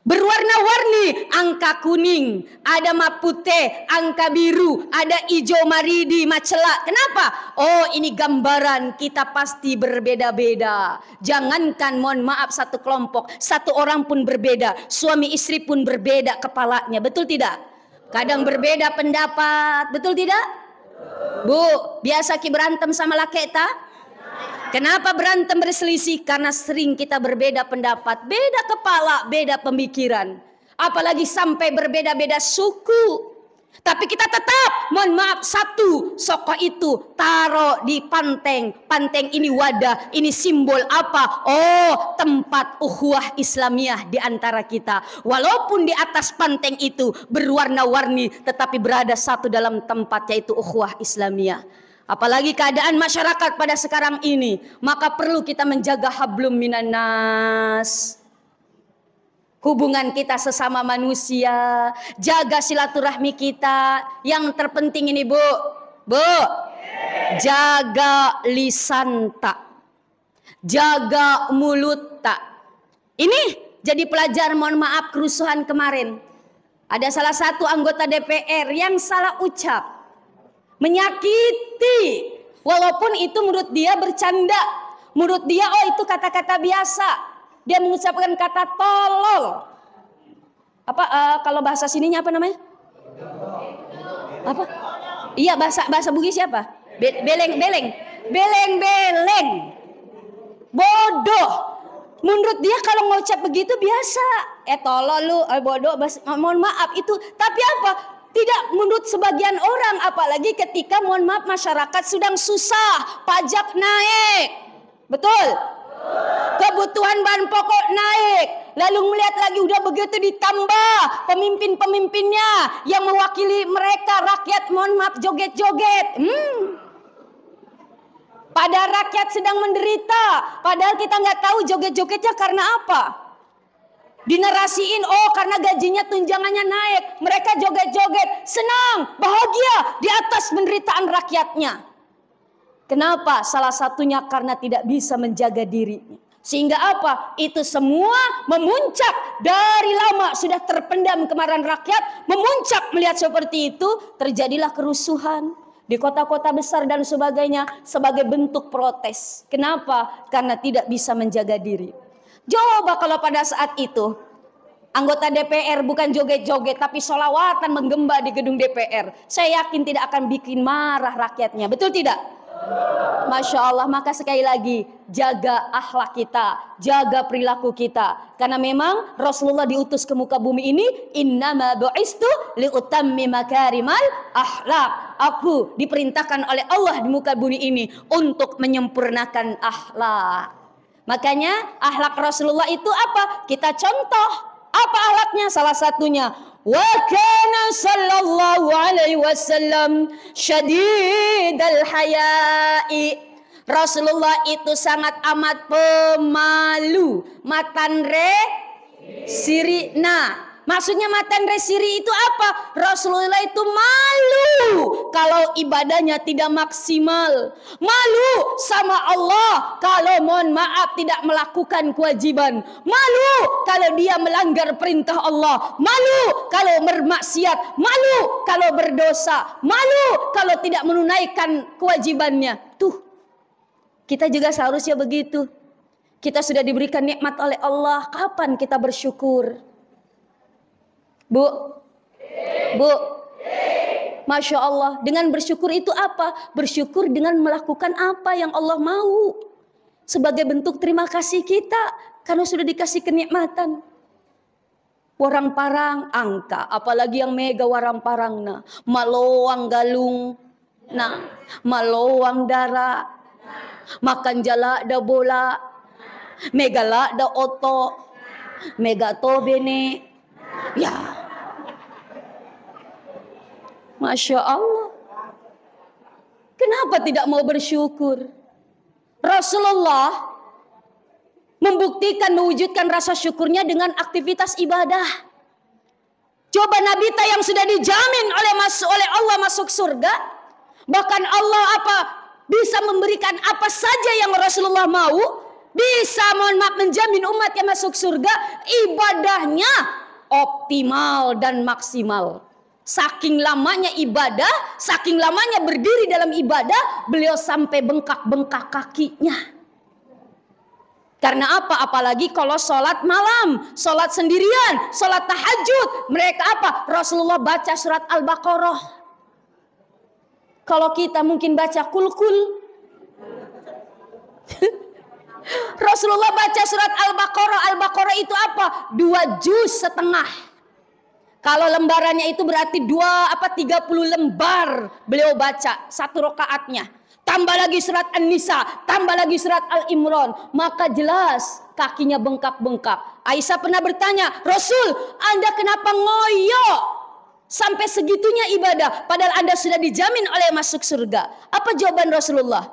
Berwarna-warni, angka kuning, ada mapute, angka biru, ada hijau maridi, macela. Kenapa? Oh, ini gambaran kita pasti berbeda-beda. Jangankan mohon maaf satu kelompok, satu orang pun berbeda. Suami istri pun berbeda kepalanya, betul tidak? Kadang berbeda pendapat, betul tidak? Bu, biasa ki berantem sama laki ta? Kenapa berantem berselisih? Karena sering kita berbeda pendapat, beda kepala, beda pemikiran. Apalagi sampai berbeda-beda suku. Tapi kita tetap, mohon maaf, satu soko itu taruh di panteng. Panteng ini wadah, ini simbol apa? Oh, tempat ukhuwah Islamiyah di antara kita. Walaupun di atas panteng itu berwarna-warni, tetapi berada satu dalam tempat, yaitu ukhuwah Islamiyah. Apalagi keadaan masyarakat pada sekarang ini, maka perlu kita menjaga hablum minan nas. Hubungan kita sesama manusia, jaga silaturahmi kita. Yang terpenting ini, Bu, jaga lisan tak, jaga mulut tak. Ini jadi pelajaran, mohon maaf, kerusuhan kemarin. Ada salah satu anggota DPR yang salah ucap, menyakiti, walaupun itu menurut dia bercanda, menurut dia oh itu kata-kata biasa. Dia mengucapkan kata tolol. Apa kalau bahasa sininya apa namanya? Apa? Iya, bahasa Bugis siapa? Beleng. Bodoh. Menurut dia kalau ngucap begitu biasa. Tolol lu, bodoh, mohon maaf itu. Tapi apa? Tidak menurut sebagian orang, apalagi ketika mohon maaf masyarakat sedang susah, pajak naik, betul? Kebutuhan bahan pokok naik, lalu melihat lagi udah begitu ditambah pemimpin-pemimpinnya yang mewakili mereka rakyat mohon maaf joget-joget. Pada rakyat sedang menderita, padahal kita nggak tahu joget-jogetnya karena apa. Dinarasiin, oh karena gajinya tunjangannya naik, mereka joget-joget, senang, bahagia di atas penderitaan rakyatnya. Kenapa? Salah satunya karena tidak bisa menjaga dirinya. Sehingga apa? Itu semua memuncak dari lama sudah terpendam kemarahan rakyat, memuncak melihat seperti itu, terjadilah kerusuhan di kota-kota besar dan sebagainya sebagai bentuk protes. Kenapa? Karena tidak bisa menjaga diri. Coba kalau pada saat itu anggota DPR bukan joget-joget tapi sholawatan menggembah di gedung DPR, saya yakin tidak akan bikin marah rakyatnya, betul tidak? Masya Allah. Maka sekali lagi jaga akhlak kita, jaga perilaku kita, karena memang Rasulullah diutus ke muka bumi ini, innama bu'istu liutammima makarimal akhlak. Aku diperintahkan oleh Allah di muka bumi ini untuk menyempurnakan akhlak. Makanya akhlak Rasulullah itu apa? Kita contoh. Apa akhlaknya? Salah satunya, wa kana sallallahu alaihi wasallam syadidal haya'i. Rasulullah itu sangat amat pemalu. Matanre sirina. Maksudnya matan resiri itu apa? Rasulullah itu malu kalau ibadahnya tidak maksimal. Malu sama Allah kalau mohon maaf tidak melakukan kewajiban. Malu kalau dia melanggar perintah Allah. Malu kalau bermaksiat. Malu kalau berdosa. Malu kalau tidak menunaikan kewajibannya. Tuh, kita juga seharusnya begitu. Kita sudah diberikan nikmat oleh Allah. Kapan kita bersyukur? Bu, Masya Allah. Dengan bersyukur itu apa? Bersyukur dengan melakukan apa yang Allah mau. Sebagai bentuk terima kasih kita. Karena sudah dikasih kenikmatan. Warang parang angka. Apalagi yang mega warang parang na. Malowang galung na. Malowang dara. Makan jala da bola, megala da oto, megato bene. Ya, Masya Allah. Kenapa tidak mau bersyukur? Rasulullah membuktikan, mewujudkan rasa syukurnya dengan aktivitas ibadah. Coba Nabi yang sudah dijamin oleh Allah masuk surga, bahkan Allah bisa memberikan apa saja yang Rasulullah mau, bisa menjamin umatnya masuk surga, ibadahnya optimal dan maksimal. Saking lamanya ibadah, saking lamanya berdiri dalam ibadah, beliau sampai bengkak-bengkak kakinya. Karena apa? Apalagi kalau sholat malam, sholat sendirian, sholat tahajud. Mereka Rasulullah baca surat Al-Baqarah. Kalau kita mungkin baca kul-kul. Rasulullah baca surat Al-Baqarah. Al-Baqarah itu 2 juz setengah. Kalau lembarannya itu berarti 30 lembar beliau baca satu rakaatnya. Tambah lagi surat An-Nisa, tambah lagi surat Al-Imran, maka jelas kakinya bengkak-bengkak. Aisyah pernah bertanya, Rasul, Anda kenapa ngoyo sampai segitunya ibadah, padahal Anda sudah dijamin oleh masuk surga? Apa jawaban Rasulullah?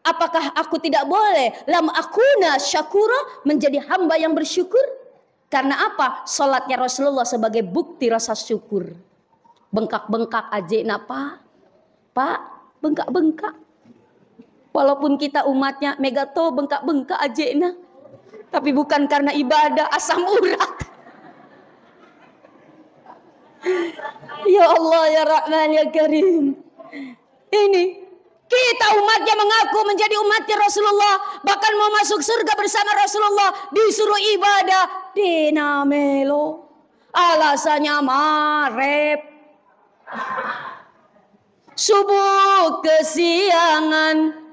Apakah aku tidak boleh lam akuna syakura, menjadi hamba yang bersyukur? Karena apa? Salatnya Rasulullah sebagai bukti rasa syukur. Bengkak-bengkak aja Pak, bengkak-bengkak. Walaupun kita umatnya megato bengkak-bengkak aja tapi bukan karena ibadah, asam urat. Ya Allah, ya Rahman, ya Karim. Ini kita umatnya mengaku menjadi umatnya Rasulullah, bahkan mau masuk surga bersama Rasulullah, disuruh ibadah dina melo, alasannya marep, subuh kesiangan,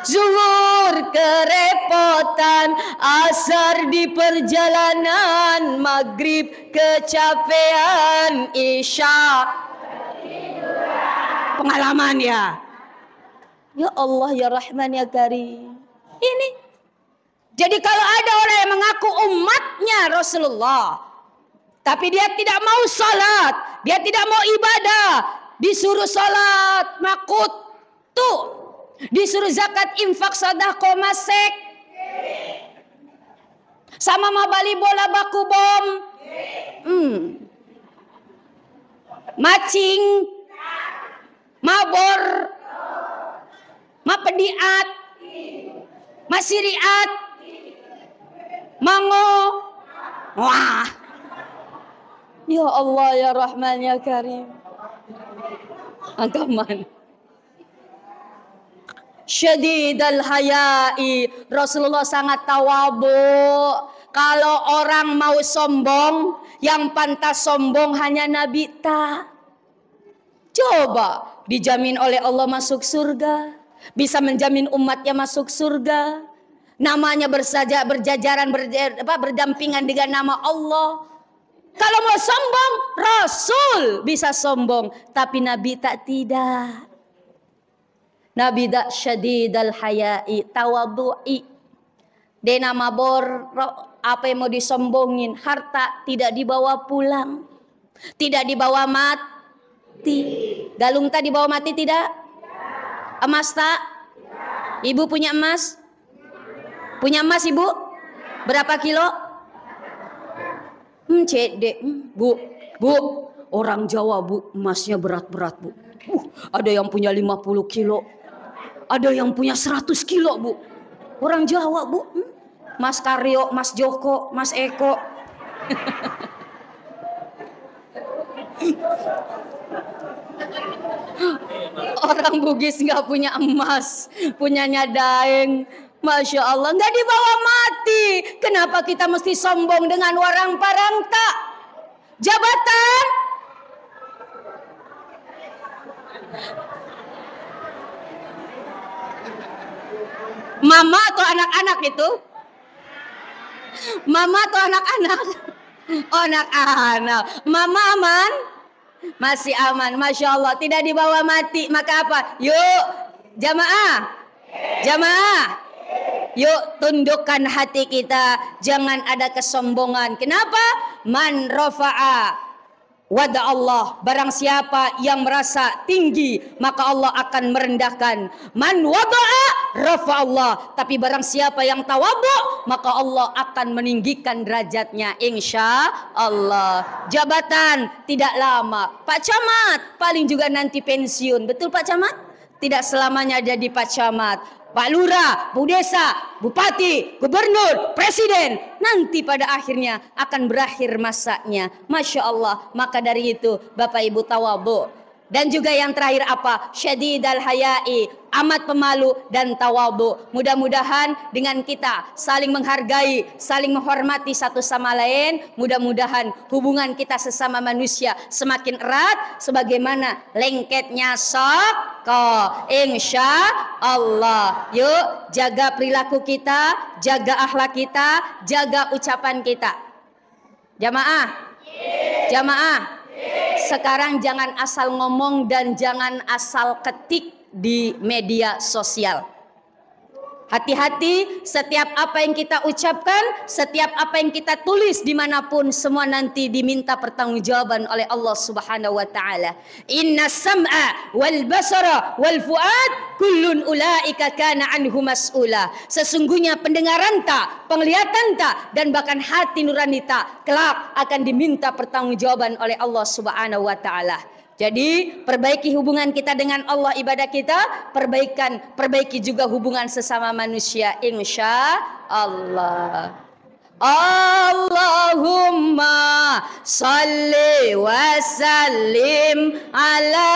zuhur kerepotan, asar di perjalanan, maghrib kecapean, isya pengalaman ya. Ya Allah, ya Rahman, ya Karim. Ini. Jadi kalau ada orang yang mengaku umatnya Rasulullah, tapi dia tidak mau salat, dia tidak mau ibadah, disuruh salat, makut, tuh. Disuruh zakat, infak, sedekah, masek. Sama mabali bola baku bom. Macing. Mabor. Mapediat. Masiriat. Mango. Wah. Ya Allah, ya Rahman, ya Karim. Agaman. Syadidal haya'i, Rasulullah sangat tawadhu. Kalau orang mau sombong, yang pantas sombong hanya Nabi ta. Coba dijamin oleh Allah masuk surga, bisa menjamin umatnya masuk surga, namanya berjajaran berdampingan dengan nama Allah. Kalau mau sombong, Rasul bisa sombong, tapi Nabi tidak. Nabi dak syadidal haya'i, tawadhu'i. Dia nama apa yang mau disombongin, harta tidak dibawa pulang, tidak dibawa mati. Galung tak dibawa mati tidak? Emas tak? Ibu punya emas? Punya emas ibu? Berapa kilo? Cedek, bu, orang Jawa bu, emasnya berat-berat bu. Ada yang punya 50 kilo. Ada yang punya 100 kilo bu. Orang Jawa bu. Mas Karyo, Mas Joko, Mas Eko. Orang Bugis nggak punya emas, punyanya daeng. Masya Allah, nggak dibawa mati. Kenapa kita mesti sombong dengan warang parangta? Jabatan. Mama atau anak-anak itu? Mama atau anak-anak? Oh, anak-anak. Mama aman? Masih aman. Masya Allah. Tidak dibawa mati. Maka apa? Yuk, jamaah. Jamaah, yuk tundukkan hati kita, jangan ada kesombongan. Kenapa? Man rafa'a wada Allah, barang siapa yang merasa tinggi maka Allah akan merendahkan. Man wada'a rafa Allah, tapi barang siapa yang tawadhu maka Allah akan meninggikan derajatnya insya Allah. Jabatan tidak lama, Pak Camat paling juga nanti pensiun, betul Pak Camat? Tidak selamanya jadi Pak Camat. Pak Lurah, Bu Desa, Bupati, Gubernur, Presiden, nanti pada akhirnya akan berakhir masanya. Masya Allah. Maka dari itu Bapak Ibu tawadhu. Dan juga yang terakhir apa? Syadidal hayai, amat pemalu dan tawadhu. Mudah-mudahan dengan kita saling menghargai, saling menghormati satu sama lain, mudah-mudahan hubungan kita sesama manusia semakin erat sebagaimana lengketnya saka. Insya Allah. Yuk jaga perilaku kita, jaga akhlak kita, jaga ucapan kita. Jamaah, jamaah. Sekarang jangan asal ngomong dan jangan asal ketik di media sosial. Hati-hati, setiap apa yang kita ucapkan, setiap apa yang kita tulis dimanapun, semua nanti diminta pertanggungjawaban oleh Allah Subhanahu wa Ta'ala. Inna sam'a wal basara wal fuad kullun ulaika kana anhu mas'ula. Sesungguhnya pendengaran ta, penglihatan ta, dan bahkan hati nurani ta kelak akan diminta pertanggungjawaban oleh Allah Subhanahu wa Ta'ala. Jadi perbaiki hubungan kita dengan Allah, ibadah kita, perbaiki juga hubungan sesama manusia insya Allah. Allahumma salli wa sallim ala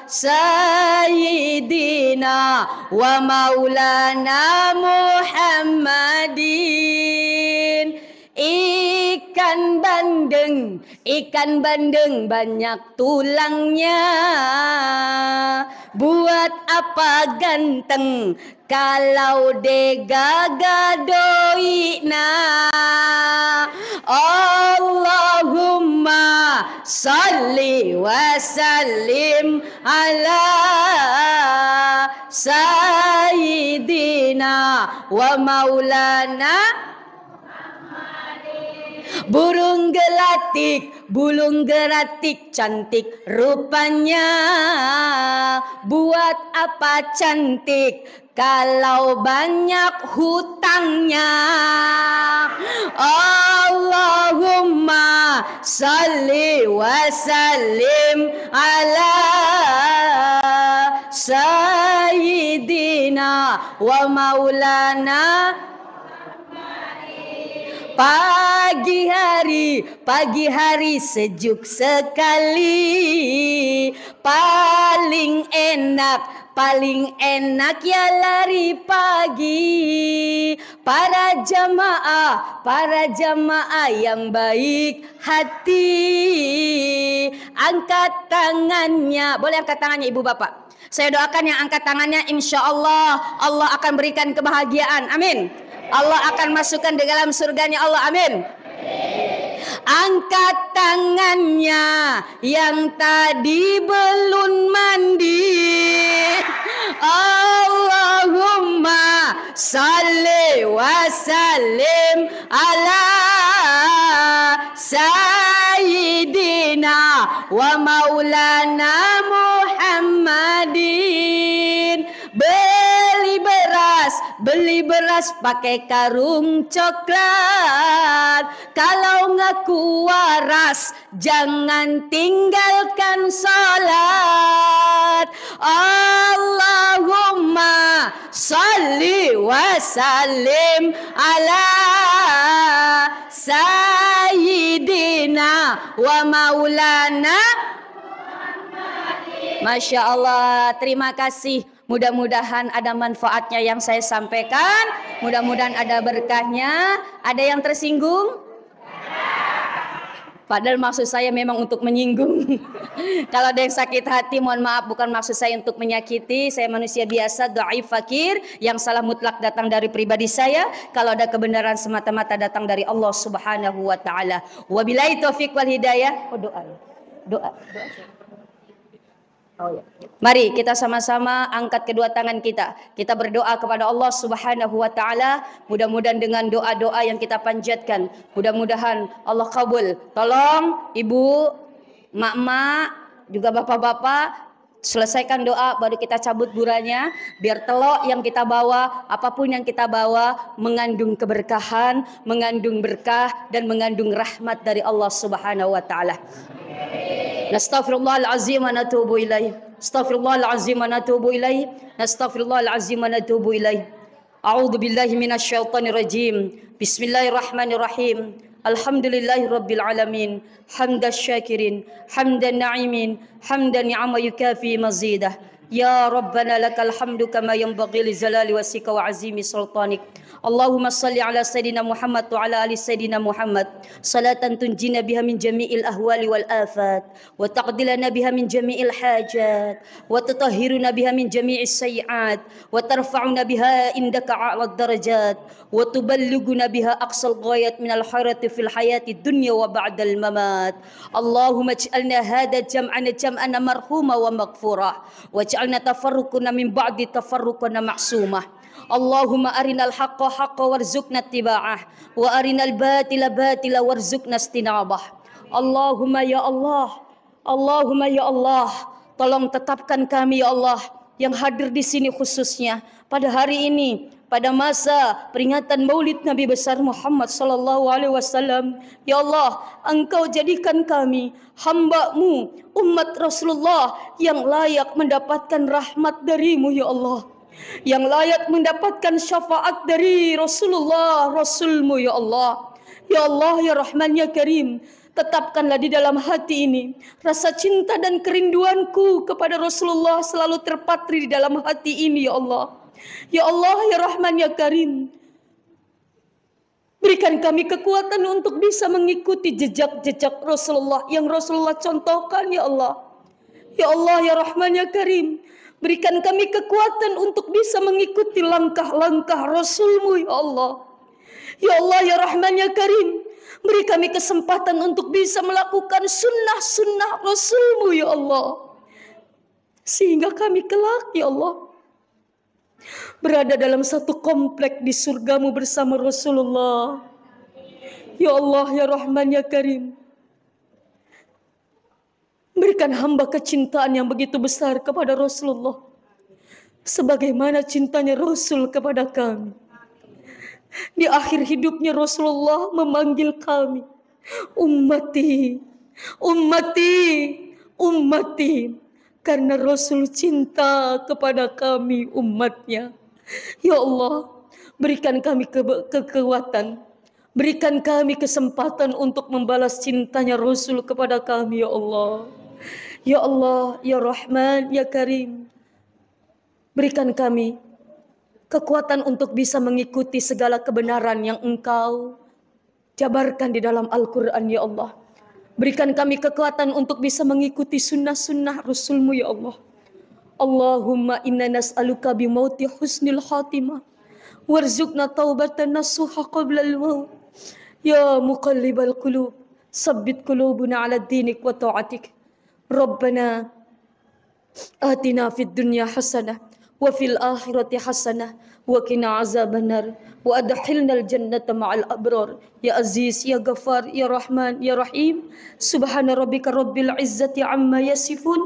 sayyidina wa maulana Muhammadin. Ikan bandeng banyak tulangnya. Buat apa ganteng kalau degagadoina. Allahumma salli wa sallim ala sayyidina wa maulana. Burung gelatik, cantik rupanya. Buat apa cantik kalau banyak hutangnya. Allahumma salli wa sallim ala sayyidina wa maulana. Pagi hari sejuk sekali. Paling enak ya lari pagi. Para jamaah yang baik hati, angkat tangannya. Boleh angkat tangannya ibu bapak. Saya doakan yang angkat tangannya, insya Allah Allah akan berikan kebahagiaan. Amin. Allah akan masukkan di dalam surganya Allah. Amin. Angkat tangannya yang tadi belum mandi. Allahumma salli wa sallim ala sayyidina wa maulana Muhammadin. Beli beras pakai karung coklat. Kalau ngaku waras jangan tinggalkan salat. Allahumma salli wa sallim ala sayyidina wa maulana. Masya Allah, terima kasih. Mudah-mudahan ada manfaatnya yang saya sampaikan. Mudah-mudahan ada berkahnya. Ada yang tersinggung? Padahal maksud saya memang untuk menyinggung. Kalau ada yang sakit hati, mohon maaf, bukan maksud saya untuk menyakiti. Saya manusia biasa, dhaif, fakir. Yang salah mutlak datang dari pribadi saya. Kalau ada kebenaran semata-mata datang dari Allah Subhanahu wa Ta'ala. Wabillahi taufiq wal hidayah. Oh, doa. Mari kita sama-sama angkat kedua tangan kita. Kita berdoa kepada Allah Subhanahu wa taala. Mudah-mudahan dengan doa-doa yang kita panjatkan, mudah-mudahan Allah kabul. Tolong ibu, mak-mak, juga bapak-bapak, selesaikan doa baru kita cabut buranya, biar telok yang kita bawa, apapun yang kita bawa mengandung keberkahan, mengandung berkah dan mengandung rahmat dari Allah Subhanahu wa taala. Nastaghfirullahalazim wa natubu ilaih. Astaghfirullahalazim wa natubu ilaih. Nastaghfirullahalazim wa natubu ilaih. A'udzu billahi minasyaitonir rajim. Bismillahirrahmanirrahim. Alhamdulillahi rabbil alamin. Hamdan syakirin, hamdan na'imin, hamdan ni'ama yukafi mazidah. Ya Rabbana lakal hamdu kama yanbaghi li jalali wasika wa azimi sultanik. Allahumma salli ala Sayyidina Muhammad wa ala ali Sayyidina Muhammad salatan tunjina biha min jami'il ahwali wal afat wa taqdilana biha min jami'il hajat wa tutahhiruna biha min jami'is sayyi'at wa tarfa'una biha indaka a'la darajat wa tuballighuna biha aqsal ghayat min al khairati fil hayati dunya wa ba'dal mamat. Allahumma ij'alna hadha jam'ana jam'ana marhuma wa maghfura waj'alna tafarruquna min ba'di tafarruqana ma'sumah. Allahumma arinal haqqa haqqa warzuqna ittiba'ah wa arinal batila batila warzuqna istinabah. Allahumma ya Allah, Allahumma ya Allah, tolong tetapkan kami ya Allah yang hadir di sini khususnya pada hari ini, pada masa peringatan Maulid Nabi besar Muhammad sallallahu alaihi wasallam. Ya Allah, Engkau jadikan kami hamba-Mu, umat Rasulullah yang layak mendapatkan rahmat dari-Mu ya Allah, yang layak mendapatkan syafaat dari Rasulullah, Rasul-Mu ya Allah. Ya Allah, ya Rahman, ya Karim, tetapkanlah di dalam hati ini rasa cinta dan kerinduanku kepada Rasulullah selalu terpatri di dalam hati ini ya Allah. Ya Allah, ya Rahman, ya Karim, berikan kami kekuatan untuk bisa mengikuti jejak-jejak Rasulullah yang Rasulullah contohkan ya Allah. Ya Allah, ya Rahman, ya Karim, berikan kami kekuatan untuk bisa mengikuti langkah-langkah Rasul-Mu ya Allah. Ya Allah, ya Rahman, ya Karim, beri kami kesempatan untuk bisa melakukan sunnah-sunnah Rasul-Mu ya Allah, sehingga kami kelak ya Allah berada dalam satu komplek di surga-Mu bersama Rasulullah. Ya Allah, ya Rahman, ya Karim, berikan hamba kecintaan yang begitu besar kepada Rasulullah, sebagaimana cintanya Rasul kepada kami. Di akhir hidupnya Rasulullah memanggil kami, ummati, ummati, ummati, karena Rasul cinta kepada kami umatnya. Ya Allah, berikan kami kekuatan, berikan kami kesempatan untuk membalas cintanya Rasul kepada kami ya Allah. Ya Allah, ya Rahman, ya Karim, berikan kami kekuatan untuk bisa mengikuti segala kebenaran yang Engkau jabarkan di dalam Al-Quran ya Allah. Berikan kami kekuatan untuk bisa mengikuti sunnah-sunnah Rasul-Mu ya Allah. Allahumma inna nas'aluka bimauti husnil khatimah warzuqna taubatan nasuha qabla al-maut. Ya muqallibal qulub sabbit qulubuna ala dinik wa ta'atik. Rabbana atina fid dunya hasanah wa fil akhirati hasanah wa qina azabannar wa adkhilnal jannata ma'al abrar. Ya Aziz, ya Ghaffar, ya Rahman, ya Rahim. Subhana rabbika rabbil izzati amma yasifun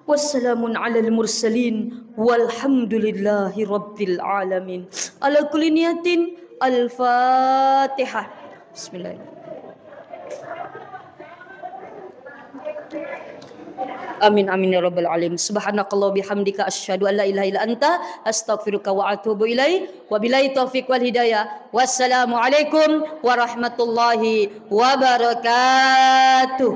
wassalamun alal mursalin walhamdulillahi rabbil alamin. Ala kulli niyatin. Al-Fatihah. Bismillahirrahmanirrahim. Amin amin ya rabbal alamin. Subhanakallah bihamdika asyhadu an la ilaha illa anta astaghfiruka wa atubu ilaik. Wabillahi taufiq wal hidayah. Wassalamualaikum warahmatullahi wabarakatuh.